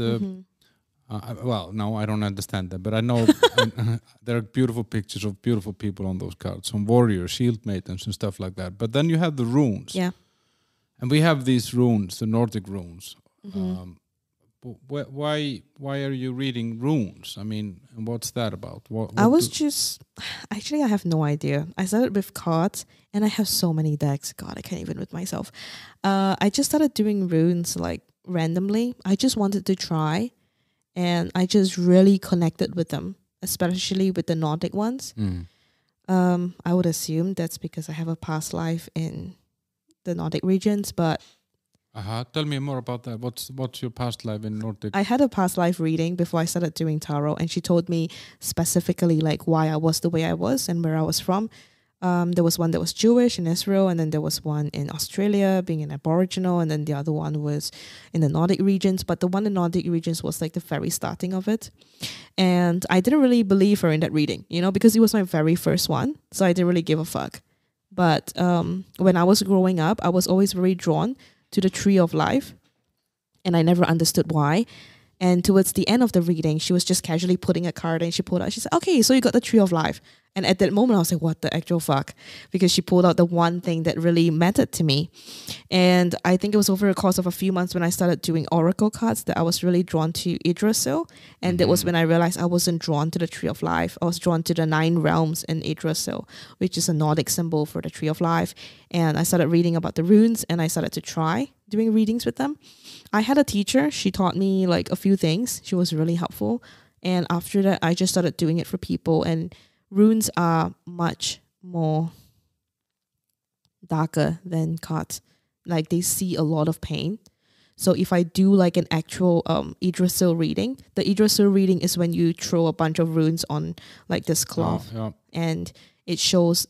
Well, no, I don't understand them, but I know there are beautiful pictures of beautiful people on those cards, some warriors, shield maidens, and stuff like that. But then you have the runes, and we have these runes, the Nordic runes. Why are you reading runes? I mean, and what's that about? What I was just, actually, I have no idea. I started with cards and I have so many decks. God, I can't even with myself. I just started doing runes like randomly. I just wanted to try and I just really connected with them, especially with the Nordic ones. I would assume that's because I have a past life in the Nordic regions, but tell me more about that. What's your past life in Nordic? I had a past life reading before I started doing tarot, and she told me specifically like why I was the way I was and where I was from. There was one that was Jewish in Israel, and then there was one in Australia, being an Aboriginal, and then the other one was in the Nordic regions. But the one in the Nordic regions was like the very starting of it. And I didn't really believe her in that reading, you know, because it was my very first one. So I didn't really give a fuck. But when I was growing up, I was always very drawn to the tree of life, and I never understood why. And towards the end of the reading, she was just casually putting a card and she pulled out, she said, okay, so you got the tree of life. And at that moment I was like, what the actual fuck? Because she pulled out the one thing that really mattered to me. And I think it was over the course of a few months when I started doing oracle cards that I was really drawn to Yggdrasil. And that was when I realized I wasn't drawn to the tree of life. I was drawn to the 9 realms in Yggdrasil, which is a Nordic symbol for the tree of life. And I started reading about the runes and I started to try doing readings with them. I had a teacher. She taught me like a few things. She was really helpful. And after that, I just started doing it for people. And runes are much more darker than cards. Like they see a lot of pain. So if I do like an actual Yggdrasil reading, the Yggdrasil reading is when you throw a bunch of runes on like this cloth and it shows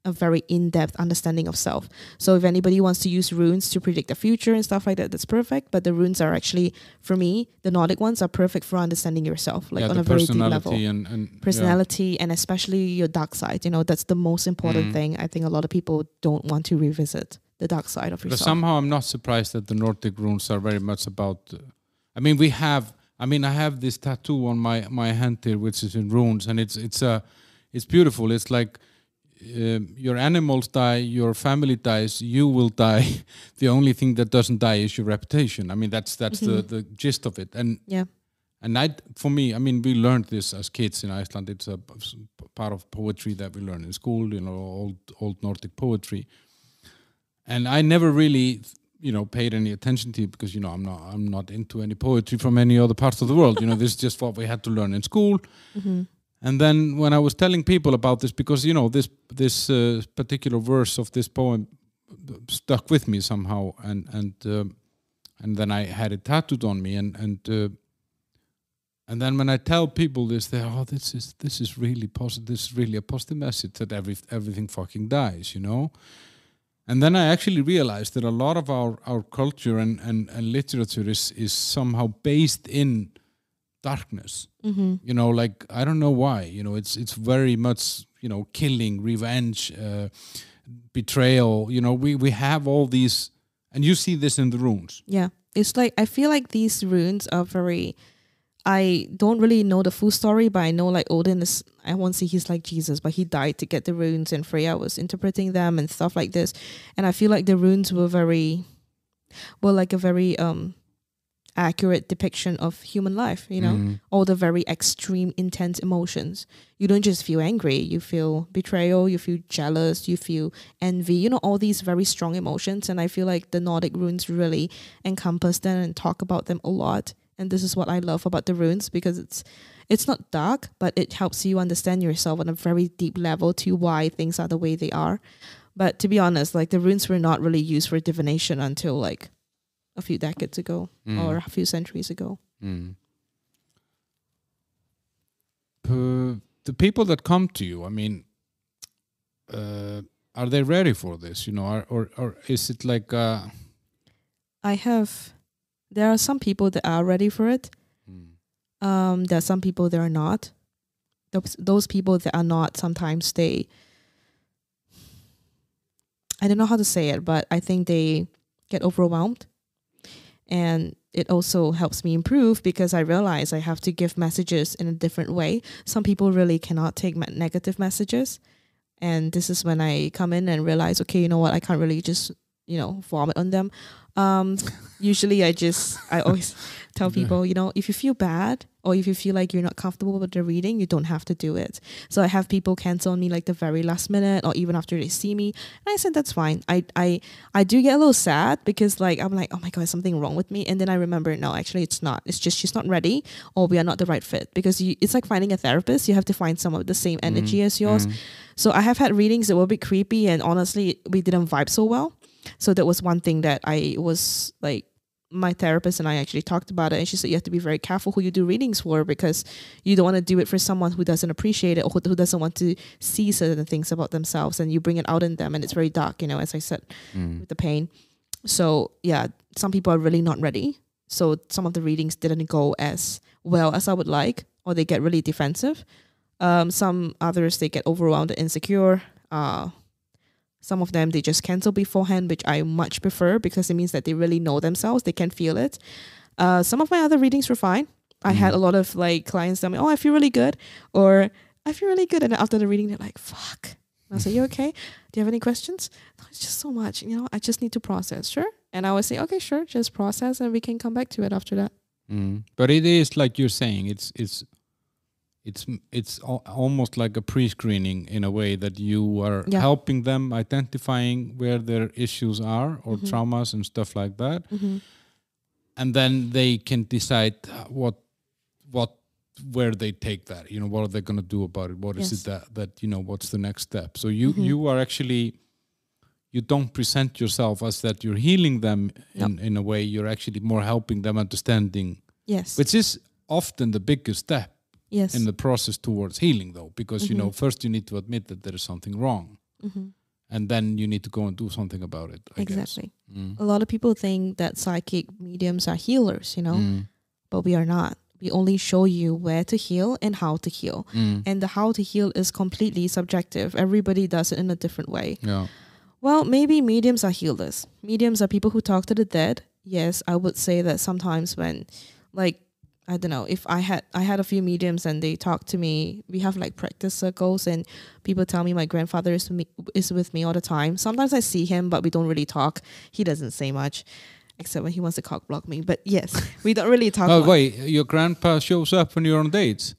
a very in-depth understanding of self. So if anybody wants to use runes to predict the future and stuff like that, that's perfect. But the runes are actually, for me, the Nordic ones are perfect for understanding yourself, like on a very deep level. And personality and especially your dark side. You know, that's the most important thing. I think a lot of people don't want to revisit the dark side of yourself. But somehow I'm not surprised that the Nordic runes are very much about... I have this tattoo on my hand here, which is in runes, and it's beautiful. It's like your animals die, your family dies, you will die. The only thing that doesn't die is your reputation. I mean, that's the gist of it. And for me, I mean, we learned this as kids in Iceland. It's a part of poetry that we learn in school, you know, old Nordic poetry. And I never really, you know, paid any attention to it because, you know, I'm not into any poetry from any other parts of the world. You know, this is just what we had to learn in school. And then when I was telling people about this, because, you know, this particular verse of this poem stuck with me somehow, and then I had it tattooed on me, and then when I tell people this, they this is really positive. This is really a positive message that everything fucking dies, you know. And then I actually realized that a lot of our culture and literature is somehow based in darkness. You know, like, I don't know why. You know, it's very much, you know, killing, revenge, betrayal. You know, we have all these, and you see this in the runes. Yeah. It's like, I feel like these runes are very, I don't really know the full story, but I know like Odin is, I won't say he's like Jesus, but he died to get the runes and Freya was interpreting them and stuff like this. And I feel like the runes were like a very accurate depiction of human life, you know, all the very extreme, intense emotions. You don't just feel angry, you feel betrayal, you feel jealous, you feel envy, you know, all these very strong emotions. And I feel like the Nordic runes really encompass them and talk about them a lot. And this is what I love about the runes, because it's not dark, but it helps you understand yourself on a very deep level to why things are the way they are. But to be honest, like the runes were not really used for divination until like a few decades ago or a few centuries ago. The people that come to you, I mean, are they ready for this? You know, or is it like? There are some people that are ready for it. There are some people that are not. Those people that are not, sometimes I don't know how to say it, but I think they get overwhelmed. And it also helps me improve because I realize I have to give messages in a different way. Some people really cannot take negative messages. And this is when I come in and realize, okay, you know what, I can't really just, you know, vomit on them. Usually I always tell people, you know, if you feel bad or if you feel like you're not comfortable with the reading, you don't have to do it. So I have people cancel on me like the very last minute or even after they see me. And I said, that's fine. I do get a little sad because like, I'm like, oh my God, is something wrong with me? And then I remember, no, actually it's not. It's just she's not ready or we are not the right fit, because it's like finding a therapist. You have to find someone with the same energy as yours. So I have had readings that were a bit creepy and honestly, we didn't vibe so well. So that was one thing that I was like, my therapist and I actually talked about it, and she said you have to be very careful who you do readings for, because you don't want to do it for someone who doesn't appreciate it or who doesn't want to see certain things about themselves, and you bring it out in them and it's very dark, you know, as I said, with the pain. So yeah, some people are really not ready. So some of the readings didn't go as well as I would like, or they get really defensive. Some others, they get overwhelmed and insecure. Some of them, they just cancel beforehand, which I much prefer because it means that they really know themselves. They can feel it. Some of my other readings were fine. I had a lot of like clients tell me, oh, I feel really good, or I feel really good. And then after the reading, they're like, fuck. And I say, you okay? Do you have any questions? No, it's just so much. You know, I just need to process. Sure. And I would say, okay, sure. Just process and we can come back to it after that. But it is like you're saying, it's almost like a pre-screening in a way that you are helping them identifying where their issues are or traumas and stuff like that. And then they can decide where they take that, you know, what are they going to do about it? What is it that, you know, what's the next step? So you are actually, you don't present yourself as that you're healing them in a way, you're actually more helping them understanding. Yes. Which is often the biggest step. Yes. In the process towards healing, though, because you know, first you need to admit that there is something wrong, and then you need to go and do something about it. I guess. A lot of people think that psychic mediums are healers, you know, but we are not. We only show you where to heal and how to heal, and the how to heal is completely subjective. Everybody does it in a different way. Yeah. Well, maybe mediums are healers. Mediums are people who talk to the dead. Yes, I would say that sometimes when, like, I don't know, if I had a few mediums and they talk to me, we have like practice circles and people tell me my grandfather is with me all the time. Sometimes I see him, but we don't really talk. He doesn't say much, except when he wants to cock block me. But yes, we don't really talk much. Wait, your grandpa shows up when you're on dates?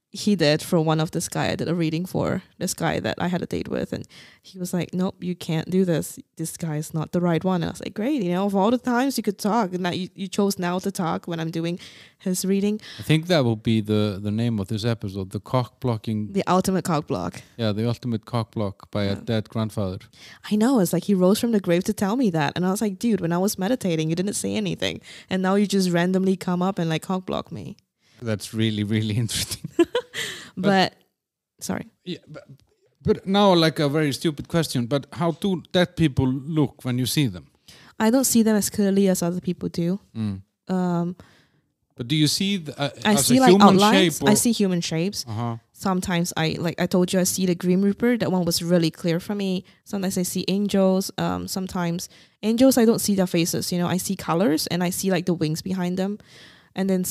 He did for one of this guy. I did a reading for this guy that I had a date with, and he was like, nope, you can't do this. This guy is not the right one. And I was like, great, you know, of all the times you could talk, and now you chose now to talk when I'm doing his reading. I think that will be the name of this episode, the cock blocking. The ultimate cock block. Yeah, the ultimate cock block by a dead grandfather. I know, it's like he rose from the grave to tell me that. And I was like, dude, when I was meditating, you didn't say anything. And now you just randomly come up and like cock block me. That's really, really interesting. But sorry. Yeah, But now, like a very stupid question, but how do dead people look when you see them? I don't see them as clearly as other people do. But do you see I as see a like human outlines. shape? I see human shapes. Sometimes I told you I see the Grim Reaper. That one was really clear for me. Sometimes I see angels. Sometimes angels I don't see their faces. You know, I see colors and I see like the wings behind them. And then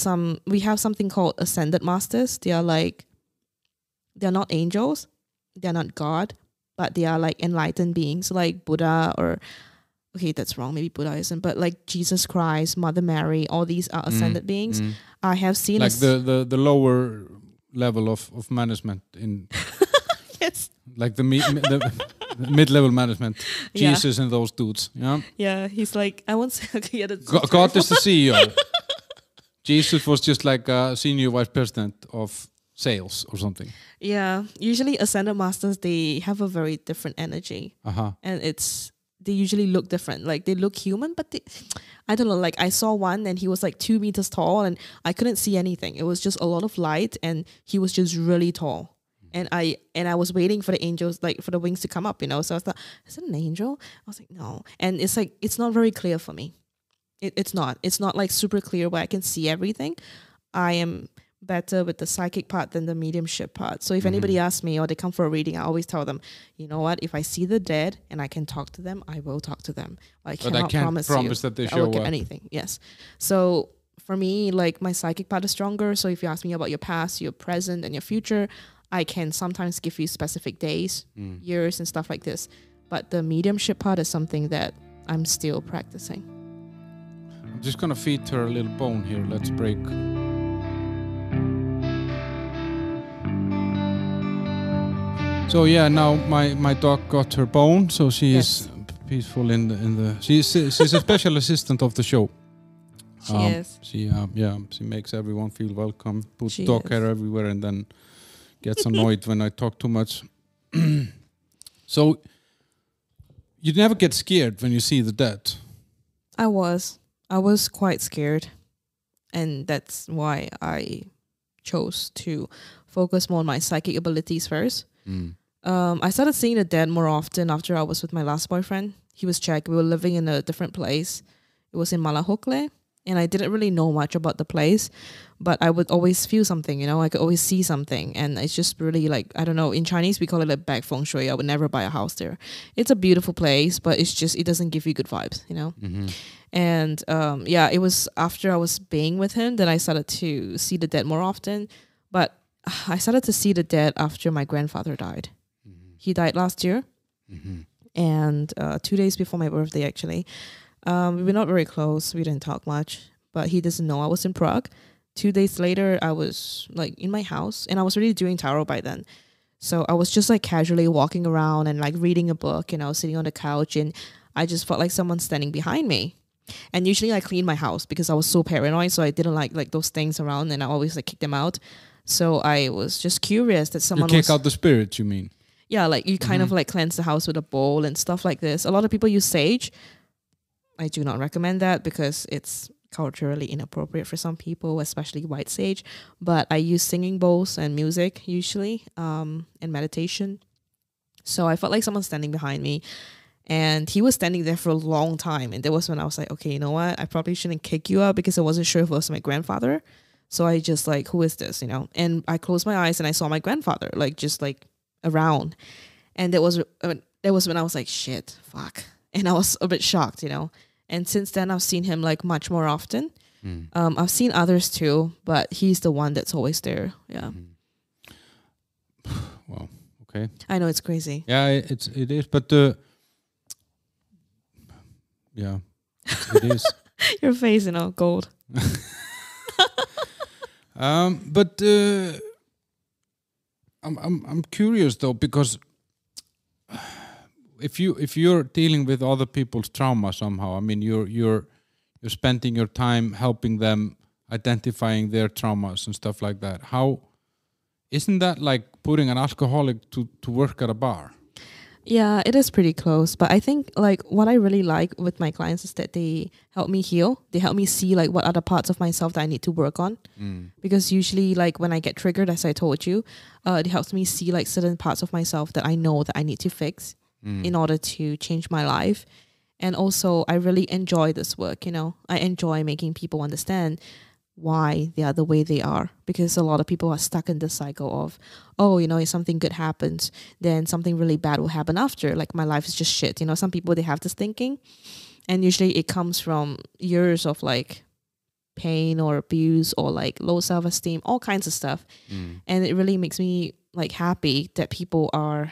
we have something called ascended masters. They're not angels. They're not God, but they are like enlightened beings like Buddha or, okay, that's wrong. Maybe Buddha isn't, but like Jesus Christ, Mother Mary, all these are ascended beings. I have seen like the lower level of management in yes, like the mid-level management. Jesus and those dudes. Yeah. Yeah, he's like I won't say. Okay, yeah, that's God is the CEO. Jesus was just like a senior vice president of sales or something. Yeah, usually ascended masters they have a very different energy, and they usually look different. Like they look human, but I don't know. Like I saw one and he was like 2 meters tall, and I couldn't see anything. It was just a lot of light, and he was just really tall. And I was waiting for the angels, like for the wings to come up, you know. So I was like, is it an angel? I was like, no. And it's like it's not very clear for me. It's not like super clear where I can see everything. I am better with the psychic part than the mediumship part. So if anybody asks me or they come for a reading, I always tell them, you know what, if I see the dead and I can talk to them, I will talk to them. I cannot promise that they I show will get up. anything. Yes. So for me, like my psychic part is stronger. So if you ask me about your past, your present, and your future, I can sometimes give you specific days, years, and stuff like this. But the mediumship part is something that I'm still practicing. I'm just gonna feed her a little bone here. Let's break. So yeah, now my dog got her bone, so she is peaceful in the. She's a special assistant of the show. She is. She makes everyone feel welcome. Puts dog hair everywhere, and then gets annoyed when I talk too much. So you never get scared when you see the dead. I was quite scared, and that's why I chose to focus more on my psychic abilities first. I started seeing the dead more often after I was with my last boyfriend. He was Czech. We were living in a different place. It was in Malahokle, and I didn't really know much about the place, but I would always feel something, you know, I could always see something, and it's just really like, I don't know, in Chinese we call it a bad feng shui. I would never buy a house there. It's a beautiful place, but it doesn't give you good vibes, you know. And it was after I was being with him that I started to see the dead more often, but I started to see the dead after my grandfather died. He died last year, and 2 days before my birthday, actually. We were not very close. We didn't talk much, but he doesn't know I was in Prague. 2 days later, I was like in my house, and I was already doing tarot by then. So I was just like casually walking around and like reading a book, and I was sitting on the couch, and I just felt like someone standing behind me. And usually I clean my house because I was so paranoid, so I didn't like those things around, and I always like kick them out. So I was just curious that someone You kick out the spirits, you mean? Yeah, like you kind of like cleanse the house with a bowl and stuff like this. A lot of people use sage. I do not recommend that because it's culturally inappropriate for some people, especially white sage. But I use singing bowls and music usually, and meditation. So I felt like someone standing behind me, and he was standing there for a long time. And that was when I was like, okay, you know what? I probably shouldn't kick you out because I wasn't sure if it was my grandfather. So I just like, who is this, you know? And I closed my eyes and I saw my grandfather, like just like around. And that was when I was like, shit, fuck. And I was a bit shocked, you know? And since then, I've seen him like much more often. I've seen others too, but he's the one that's always there. Yeah. Wow. Okay. I know it's crazy. Yeah, it is, but yeah, it is. Your face, you know, gold. But I'm curious though, because if you're dealing with other people's trauma somehow, I mean you're spending your time helping them identifying their traumas and stuff like that. How isn't that like putting an alcoholic to work at a bar? Yeah, it is pretty close. But I think like what I really like with my clients is that they help me heal. They help me see like what other parts of myself that I need to work on. Because usually like when I get triggered, as I told you, it helps me see like certain parts of myself that I know that I need to fix in order to change my life. And also I really enjoy this work, you know. I enjoy making people understand why they are the way they are, because a lot of people are stuck in this cycle of, oh, you know, if something good happens, then something really bad will happen after, like my life is just shit, you know. Some people, they have this thinking, and usually it comes from years of like pain or abuse or like low self-esteem, all kinds of stuff. And it really makes me like happy that people are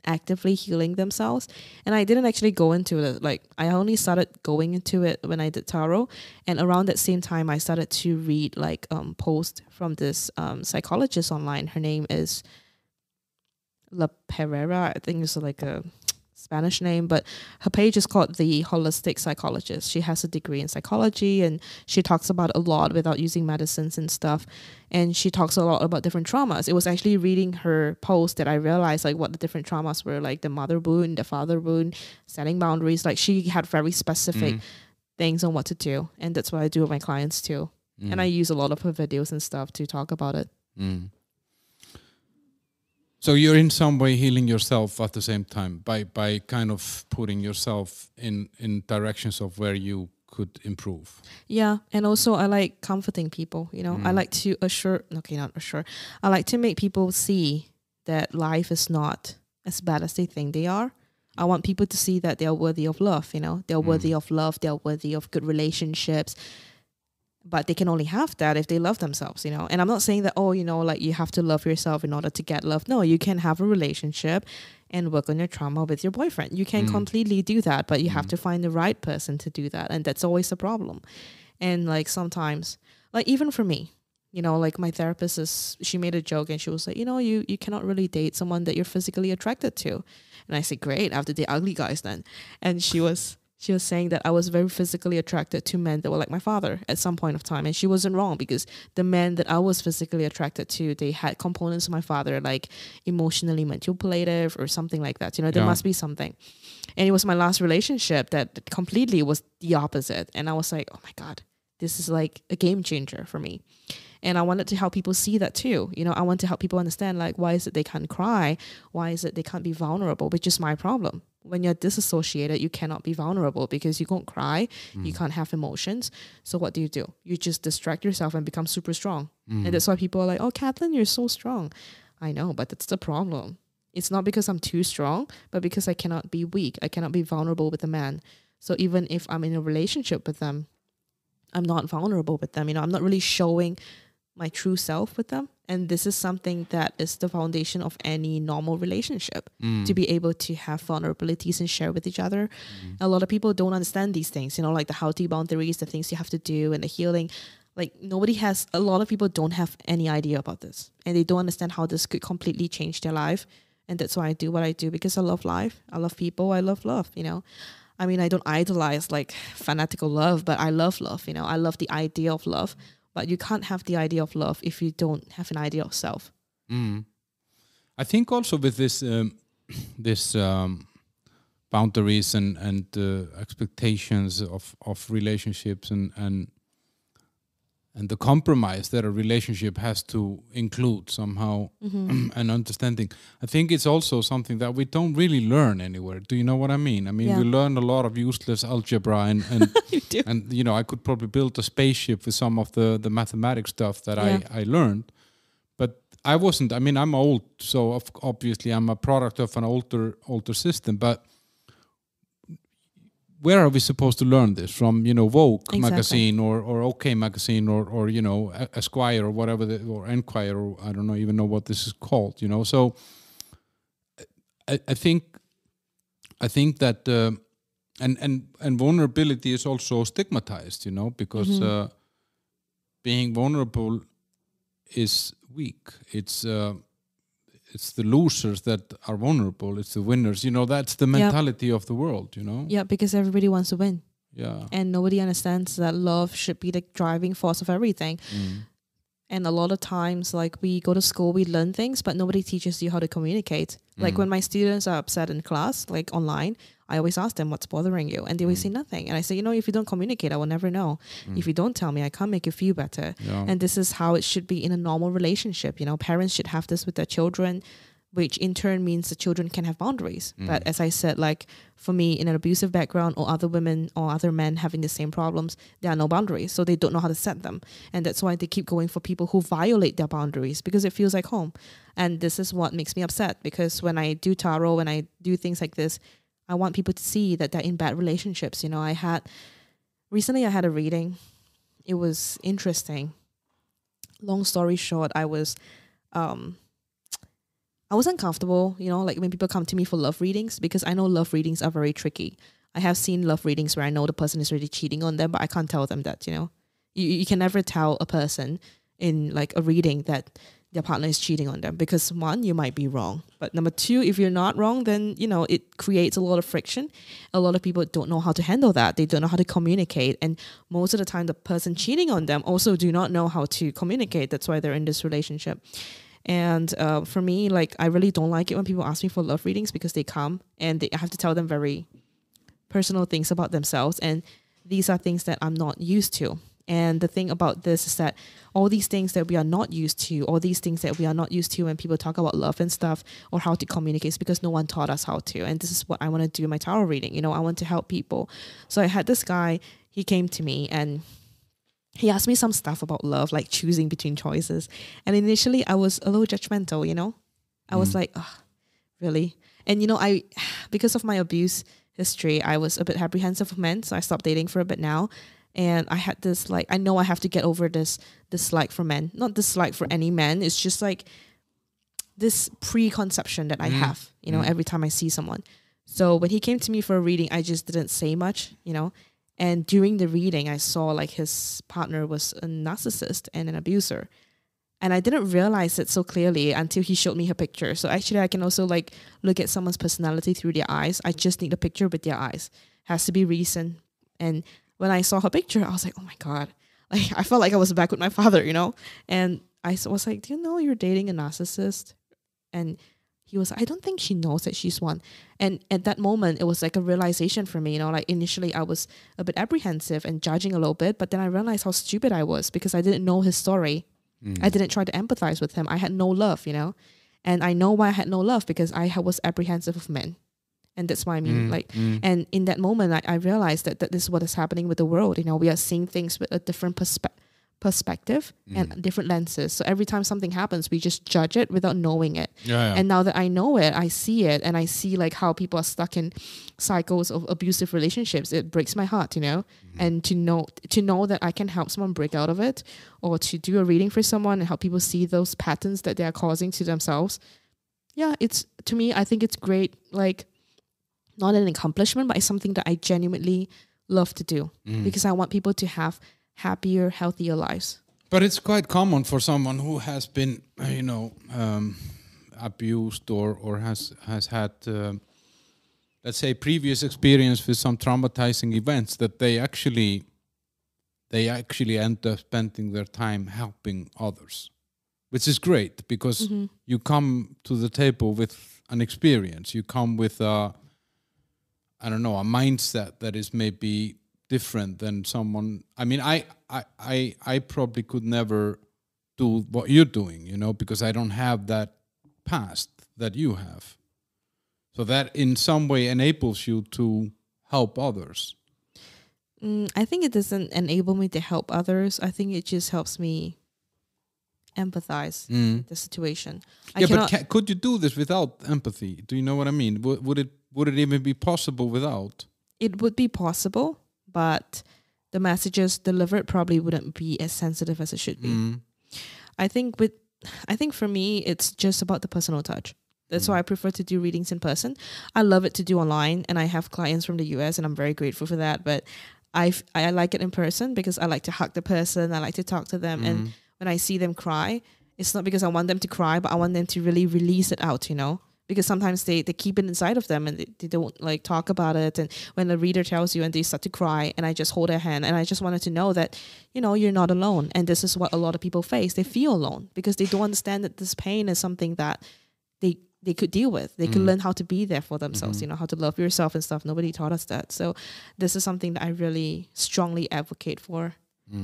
actively healing themselves. And I didn't actually go into it, like I only started going into it when I did tarot, and around that same time I started to read like post from this psychologist online. Her name is La Pereira, I think it's like a Spanish name, but her page is called The Holistic Psychologist. She has a degree in psychology, and she talks about a lot without using medicines and stuff. And she talks a lot about different traumas. It was actually reading her post that I realized like what the different traumas were, like the mother wound, the father wound, setting boundaries. Like she had very specific things on what to do. And that's what I do with my clients too. And I use a lot of her videos and stuff to talk about it. So you're in some way healing yourself at the same time by kind of putting yourself in directions of where you could improve. Yeah, and also I like comforting people, you know. I like to I like to make people see that life is not as bad as they think they are. I want people to see that they are worthy of love, you know. They're worthy of love, they're worthy of good relationships. But they can only have that if they love themselves, you know. And I'm not saying that, oh, you know, like you have to love yourself in order to get love. No, you can have a relationship and work on your trauma with your boyfriend. You can completely do that, but you have to find the right person to do that. And that's always a problem. And like sometimes, like even for me, you know, like my therapist she made a joke and she was like, you know, you cannot really date someone that you're physically attracted to. And I said, great, I have to date ugly guys then. And she was saying that I was very physically attracted to men that were like my father at some point of time. And she wasn't wrong, because the men that I was physically attracted to, they had components of my father, like emotionally manipulative or something like that. You know, there must be something. And it was my last relationship that completely was the opposite. And I was like, oh my God, this is like a game changer for me. And I wanted to help people see that too. You know, I want to help people understand, like, why is it they can't cry? Why is it they can't be vulnerable? Which is my problem. When you're disassociated, you cannot be vulnerable because you can't cry. You can't have emotions. So what do? You just distract yourself and become super strong. And that's why people are like, oh, Katlyn, you're so strong. I know, but that's the problem. It's not because I'm too strong, but because I cannot be weak. I cannot be vulnerable with a man. So even if I'm in a relationship with them, I'm not vulnerable with them. You know, I'm not really showing my true self with them. And this is something that is the foundation of any normal relationship, to be able to have vulnerabilities and share with each other. A lot of people don't understand these things, you know, like the healthy boundaries, the things you have to do, and the healing. Like a lot of people don't have any idea about this, and they don't understand how this could completely change their life. And that's why I do what I do, because I love life. I love people. I love love, you know. I mean, I don't idolize like fanatical love, but I love love, you know. I love the idea of love. But you can't have the idea of love if you don't have an idea of self. I think also with this boundaries and expectations of relationships and the compromise that a relationship has to include somehow, and understanding. I think it's also something that we don't really learn anywhere. Do you know what I mean? I mean, we learn a lot of useless algebra and and you know, I could probably build a spaceship with some of the mathematics stuff that I learned, but I wasn't. I mean, I'm old, so obviously I'm a product of an older system, but where are we supposed to learn this from? You know, Vogue magazine or OK magazine or you know, Esquire or whatever, or Enquire, or I don't know even know what this is called. You know, so I think that and vulnerability is also stigmatized. You know, because being vulnerable is weak. It's the losers that are vulnerable. It's the winners. You know, that's the mentality of the world, you know? Yeah, because everybody wants to win. Yeah. And nobody understands that love should be the driving force of everything. And a lot of times, like, we go to school, we learn things, but nobody teaches you how to communicate. Like when my students are upset in class, like online, I always ask them, what's bothering you? And they always say nothing. And I say, if you don't communicate, I will never know. If you don't tell me, I can't make you feel better. Yeah. And this is how it should be in a normal relationship. Parents should have this with their children, which in turn means the children can have boundaries. But as I said, like for me, in an abusive background, or other women or other men having the same problems, there are no boundaries. So they don't know how to set them. And that's why they keep going for people who violate their boundaries, because it feels like home. And this is what makes me upset, because when I do tarot, when I do things like this, I want people to see that they're in bad relationships. Recently I had a reading. It was interesting. Long story short, I was uncomfortable, like when people come to me for love readings, because I know love readings are very tricky. I have seen love readings where I know the person is really cheating on them, but I can't tell them that, You can never tell a person in like a reading that their partner is cheating on them, because one, you might be wrong. But number two, if you're not wrong, then, it creates a lot of friction. A lot of people don't know how to handle that. They don't know how to communicate. And most of the time, the person cheating on them also do not know how to communicate. That's why they're in this relationship. And for me, like, I really don't like it when people ask me for love readings, because they come and I have to tell them very personal things about themselves. And these are things that I'm not used to. And the thing about this is that all these things that we are not used to, when people talk about love and stuff, or how to communicate, is because no one taught us how to. And this is what I want to do in my tarot reading. I want to help people. So I had this guy, he came to me and he asked me some stuff about love, like choosing between choices. And initially I was a little judgmental, I was like, oh, really? And, because of my abuse history, I was a bit apprehensive of men. So I stopped dating for a bit now. And I had this, like, I know I have to get over this dislike for men. Not dislike for any man. It's just like this preconception that I have, every time I see someone. So when he came to me for a reading, I just didn't say much, And during the reading, I saw like his partner was a narcissist and an abuser. And I didn't realize it so clearly until he showed me her picture. So actually, I can also like look at someone's personality through their eyes. I just need a picture with their eyes. Has to be recent. And when I saw her picture, I was like, oh my God. Like, I felt like I was back with my father, And I was like, do you know you're dating a narcissist? And he was, I don't think she knows that she's one. And at that moment, it was like a realization for me, like initially I was a bit apprehensive and judging a little bit, but then I realized how stupid I was, because I didn't know his story. I didn't try to empathize with him. I had no love, And I know why I had no love, because I was apprehensive of men. And that's why I mean, and in that moment, I realized that this is what is happening with the world. We are seeing things with a different perspective and different lenses. So every time something happens, we just judge it without knowing it. Yeah. And now that I know it, I see it, and I see like how people are stuck in cycles of abusive relationships. It breaks my heart, And to know that I can help someone break out of it, or to do a reading for someone and help people see those patterns that they are causing to themselves. Yeah, to me, I think it's great. Like, not an accomplishment, but it's something that I genuinely love to do, because I want people to have happier, healthier lives. But it's quite common for someone who has been, abused or has had, let's say, previous experience with some traumatizing events, that they actually end up spending their time helping others, which is great, because you come to the table with an experience. You come with a mindset that is maybe different than someone. I mean, I probably could never do what you're doing, because I don't have that past that you have. So that in some way enables you to help others. I think it doesn't enable me to help others. I think it just helps me empathize with the situation. But could you do this without empathy? Do you know what I mean? Would it even be possible without? It would be possible, but the messages delivered probably wouldn't be as sensitive as it should be. I think for me, it's just about the personal touch. That's why I prefer to do readings in person. I love it to do online, and I have clients from the US, and I'm very grateful for that. But I like it in person because I like to hug the person. I like to talk to them. And when I see them cry, it's not because I want them to cry, but I want them to really release it out, because sometimes they keep it inside of them and they don't like talk about it. And when the reader tells you and they start to cry, and I just hold their hand and I just wanted to know that, you know, you're not alone. And this is what a lot of people face. They feel alone because they don't understand that this pain is something that they could deal with. They could learn how to be there for themselves, you know, how to love yourself and stuff. Nobody taught us that. So this is something that I really strongly advocate for.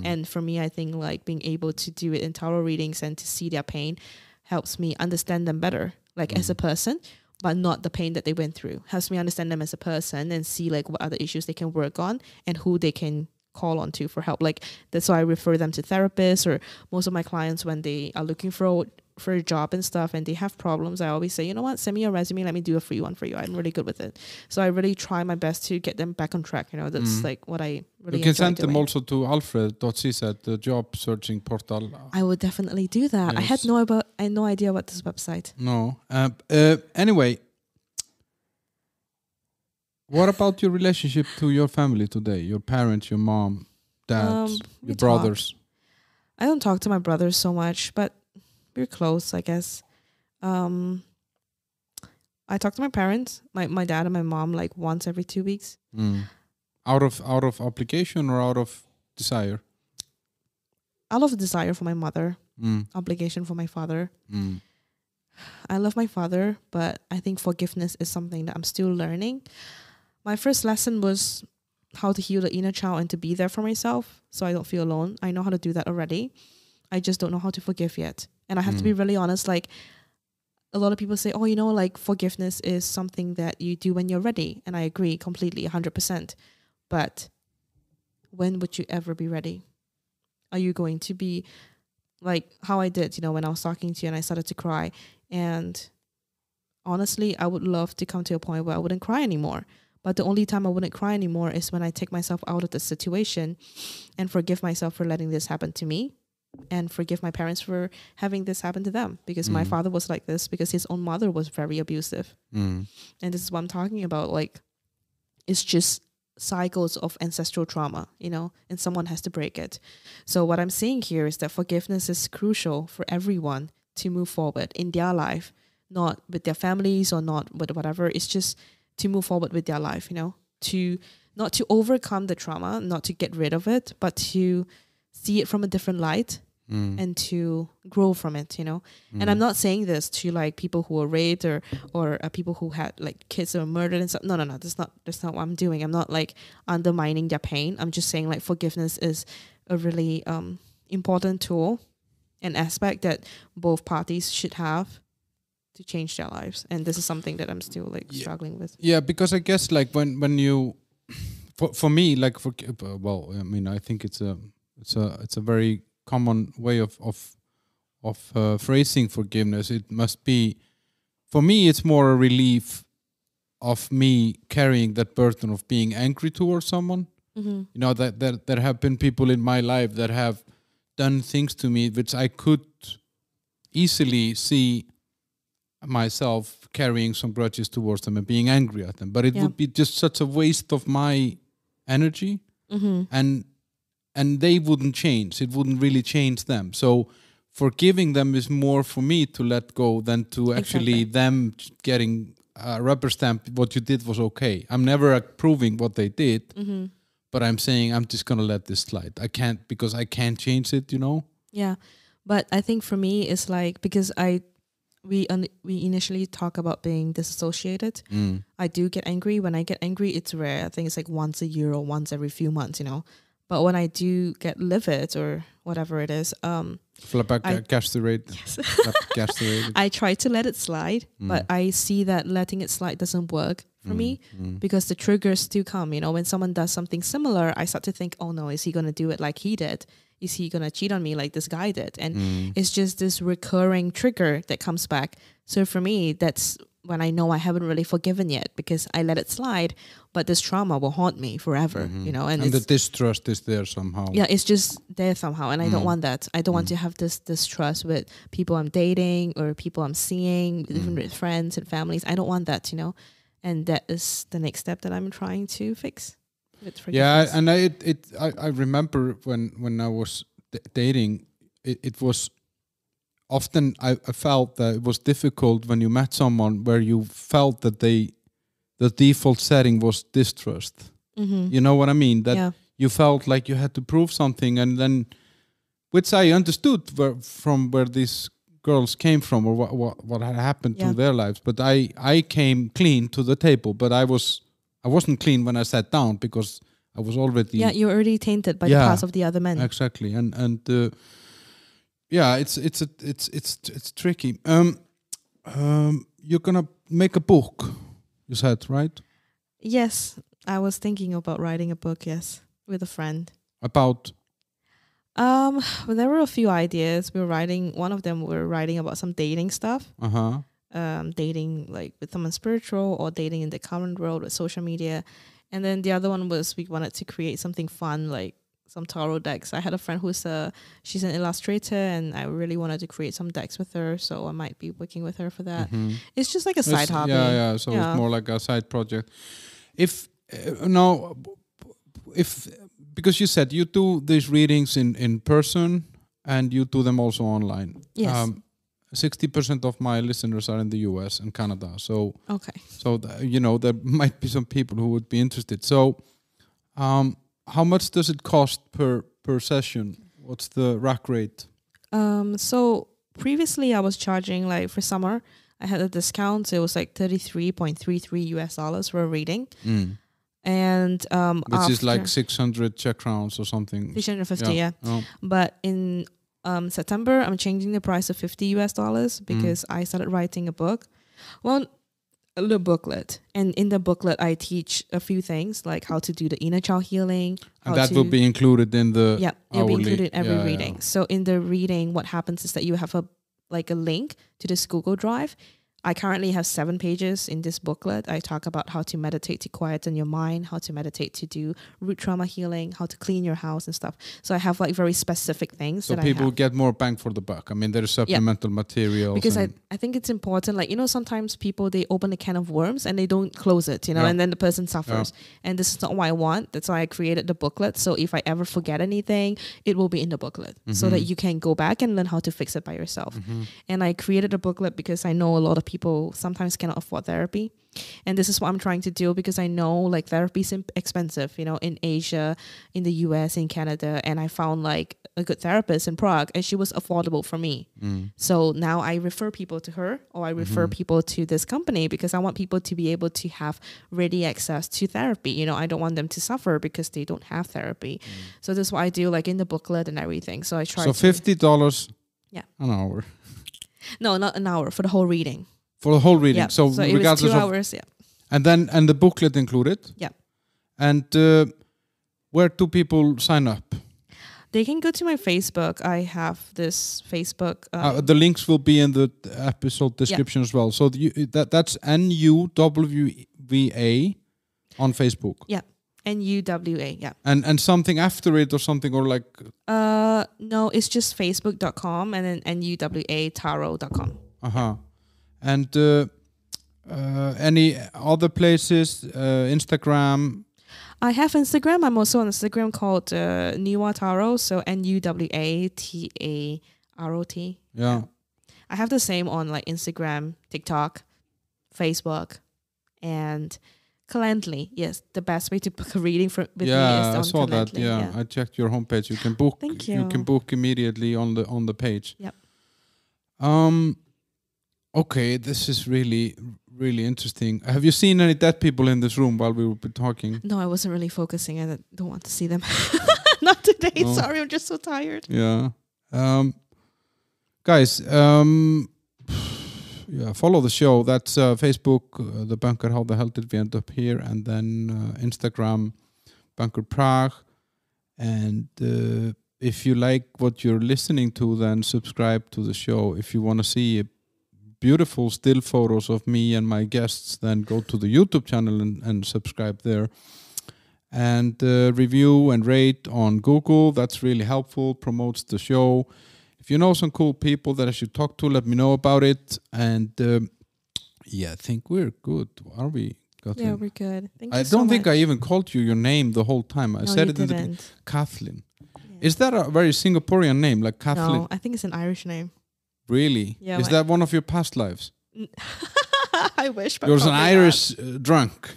And for me, I think like being able to do it in tarot readings and to see their pain helps me understand them better, like as a person, but not the pain that they went through. Helps me understand them as a person and see like what other issues they can work on and who they can call on to for help. Like that's why I refer them to therapists, or most of my clients when they are looking for a job and stuff and they have problems, I always say, you know what, send me your resume, let me do a free one for you. I'm really good with it. So I really try my best to get them back on track. You know, that's like what I really You can send doing. them also to Alfred.cis at the job searching portal. I would definitely do that. Yes. I had no idea about this website. No. Anyway, what about your relationship to your family today? Your parents, your mom, dad, your brothers? I don't talk to my brothers so much, but we're close, I guess. I talk to my parents, my dad and my mom, like once every 2 weeks. Out of obligation or out of desire? Out of desire for my mother, obligation for my father. I love my father, but I think forgiveness is something that I'm still learning. My first lesson was how to heal the inner child and to be there for myself so I don't feel alone. I know how to do that already. I just don't know how to forgive yet. And I have to be really honest, like a lot of people say, oh, you know, like forgiveness is something that you do when you're ready. And I agree completely, 100%. But when would you ever be ready? Are you going to be like how I did, you know, when I was talking to you and I started to cry? And honestly, I would love to come to a point where I wouldn't cry anymore. But the only time I wouldn't cry anymore is when I take myself out of the situation and forgive myself for letting this happen to me. And forgive my parents for having this happen to them, because my father was like this because his own mother was very abusive. And this is what I'm talking about. Like, it's just cycles of ancestral trauma, you know, and someone has to break it. So what I'm saying here is that forgiveness is crucial for everyone to move forward in their life, not with their families or not with whatever. It's just to move forward with their life, you know, to not to overcome the trauma, not to get rid of it, but to see it from a different light and to grow from it, you know. And I'm not saying this to like people who are raped or people who had like kids that were murdered and stuff. No, that's not what I'm doing. I'm not like undermining their pain. I'm just saying like forgiveness is a really important tool and aspect that both parties should have to change their lives. And this is something that I'm still like struggling with. Yeah, because I guess like when you for me, like well, I mean, I think it's a very common way of phrasing forgiveness. It must be, for me, it's more a relief of me carrying that burden of being angry towards someone. You know, that there have been people in my life that have done things to me which I could easily see myself carrying some grudges towards them and being angry at them. But it would be just such a waste of my energy. And they wouldn't change. It wouldn't really change them. So forgiving them is more for me to let go than to actually them getting a rubber stamp. What you did was okay. I'm never approving what they did, but I'm saying I'm just going to let this slide. I can't, because I can't change it, you know? Yeah. But I think for me, it's like, because we initially talk about being disassociated. I do get angry. When I get angry, it's rare. I think it's like once a year or once every few months, you know? But when I do get livid or whatever it is, I try to let it slide, but I see that letting it slide doesn't work for me because the triggers do come. You know, when someone does something similar, I start to think, oh no, is he going to do it like he did? Is he going to cheat on me like this guy did? And it's just this recurring trigger that comes back. So for me, that's when I know I haven't really forgiven yet, because I let it slide, but this trauma will haunt me forever, you know. And the distrust is there somehow. Yeah, it's just there somehow, and I don't want that. I don't want to have this distrust with people I'm dating or people I'm seeing, even with friends and families. I don't want that, you know. And that is the next step that I'm trying to fix. Yeah, and I remember when I was dating, it was often I felt that it was difficult when you met someone where you felt that the default setting was distrust. You know what I mean? That you felt like you had to prove something, and then, which I understood from where these girls came from, or what had happened to their lives. But I came clean to the table, but I wasn't clean when I sat down because I was already you were already tainted by the past of the other men. Exactly, and it's tricky. You're gonna make a book, you said, right? Yes, I was thinking about writing a book. Yes, with a friend. About? Well, there were a few ideas. One of them we're writing about some dating stuff. Dating like with someone spiritual, or dating in the current world with social media. And then the other one was we wanted to create something fun, like some tarot decks. I had a friend she's an illustrator, and I really wanted to create some decks with her, so I might be working with her for that. It's just like a side hobby. So it's more like a side project. Because you said you do these readings in person and you do them also online. Yes. 60% of my listeners are in the US and Canada. So okay. So there might be some people who would be interested. So how much does it cost per session? What's the rack rate? So previously I was charging, like for summer, I had a discount. So it was like $33.33 for a reading. And which is like 600 Czech crowns or something. 650, yeah. Oh. But in September, I'm changing the price to $50 because I started writing a book. Well, a little booklet. And in the booklet, I teach a few things, like how to do the inner child healing. And that will be included in the it'll be included in every reading. Yeah. So in the reading, what happens is that you have a link to this Google Drive. I currently have 7 pages in this booklet. I talk about how to meditate to quieten your mind, how to meditate to do root trauma healing, how to clean your house and stuff. So I have like very specific things. So people get more bang for the buck. I mean, there's supplemental materials. Because I think it's important. Like, sometimes people, they open a can of worms and they don't close it, and then the person suffers. And this is not what I want. That's why I created the booklet. So if I ever forget anything, it will be in the booklet so that you can go back and learn how to fix it by yourself. And I created a booklet because I know a lot of people sometimes cannot afford therapy, and this is what I'm trying to do, because I know like therapy is expensive, in Asia, in the US, in Canada, and I found like a good therapist in Prague, and she was affordable for me. So now I refer people to her, or I refer people to this company, because I want people to be able to have ready access to therapy. I don't want them to suffer because they don't have therapy. So this is what I do, like in the booklet and everything. So I try. So $50 an hour. No, not an hour, for the whole reading. For the whole reading. So it was 2 hours, And the booklet included? Yeah. And where do people sign up? They can go to my Facebook. I have this Facebook. The links will be in the episode description as well. So that's NUWVA on Facebook. Yeah. NUWA, yeah. And something after it or something, or like? No, it's just facebook.com and then NUWAtarot.com. And any other places? Instagram? I have Instagram. I'm also on Instagram called Niwa Tarot, so NUWATAROT. Yeah. I have the same on like Instagram, TikTok, Facebook, and Katlyn. Yes, the best way to book a reading with me is on Katlyn. I saw that. Yeah, I checked your homepage. You can book. Thank you. You can book immediately on the page. Yep. Okay, this is really, really interesting. Have you seen any dead people in this room while we were talking? No, I wasn't really focusing. I don't want to see them. Not today. No. Sorry, I'm just so tired. Yeah. Guys, follow the show. That's Facebook, The Bunker, How the Hell Did We End Up Here? And then Instagram, Bunker Prague. And if you like what you're listening to, then subscribe to the show. If you want to see beautiful still photos of me and my guests, then go to the YouTube channel and subscribe there. And review and rate on Google. That's really helpful, promotes the show. If you know some cool people that I should talk to, let me know about it. And I think we're good. Are we? Katlyn? Yeah, we're good. Thank you I so don't think much. I even called you your name the whole time. I said it in the Katlyn. Yeah. Is that a very Singaporean name, like Katlyn? No, I think it's an Irish name. Really? Yeah, Is that one of your past lives? I wish. But You're an probably Irish drunk.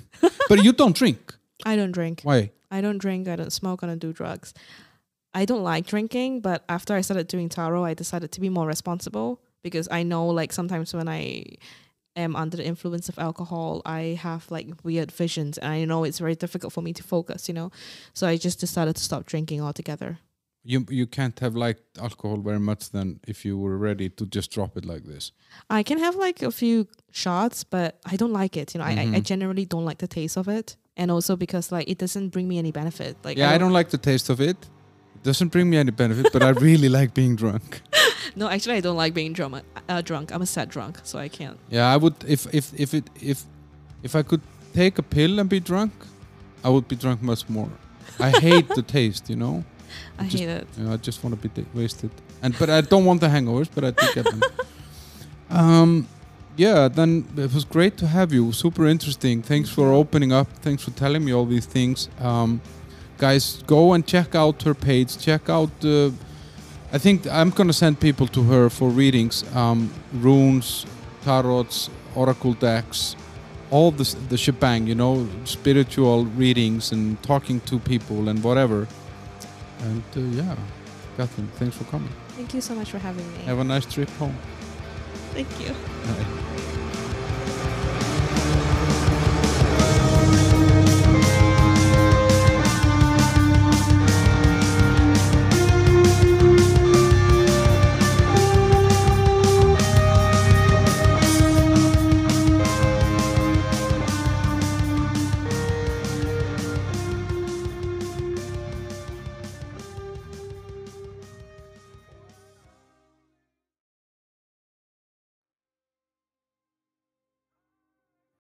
But you don't drink. not. I don't drink. Why? I don't drink. I don't smoke. I don't do drugs. I don't like drinking, but after I started doing tarot, I decided to be more responsible because I know like sometimes when I am under the influence of alcohol, I have like weird visions and I know it's very difficult for me to focus, you know. So I just decided to stop drinking altogether. You can't have liked alcohol very much then if you were ready to just drop it like this. I can have like a few shots, but I don't like it. You know, I generally don't like the taste of it. And also because like it doesn't bring me any benefit. Like I don't like the taste of it. It doesn't bring me any benefit, but I really like being drunk. No, actually I don't like being drunk. I'm a sad drunk, so I can't. Yeah, I would if I could take a pill and be drunk, I would be drunk much more. I hate the taste, you know. I hate it. You know, I just want to be wasted, but I don't want the hangovers, but I do get them. Yeah, then it was great to have you. Super interesting. Thanks for opening up. Thanks for telling me all these things. Guys, go and check out her page. Check out. I think I'm gonna send people to her for readings. Runes, tarots, oracle decks, all the shebang. You know, spiritual readings and talking to people and whatever. And yeah, Katlyn, thanks for coming. Thank you so much for having me. Have a nice trip home. Thank you. Bye.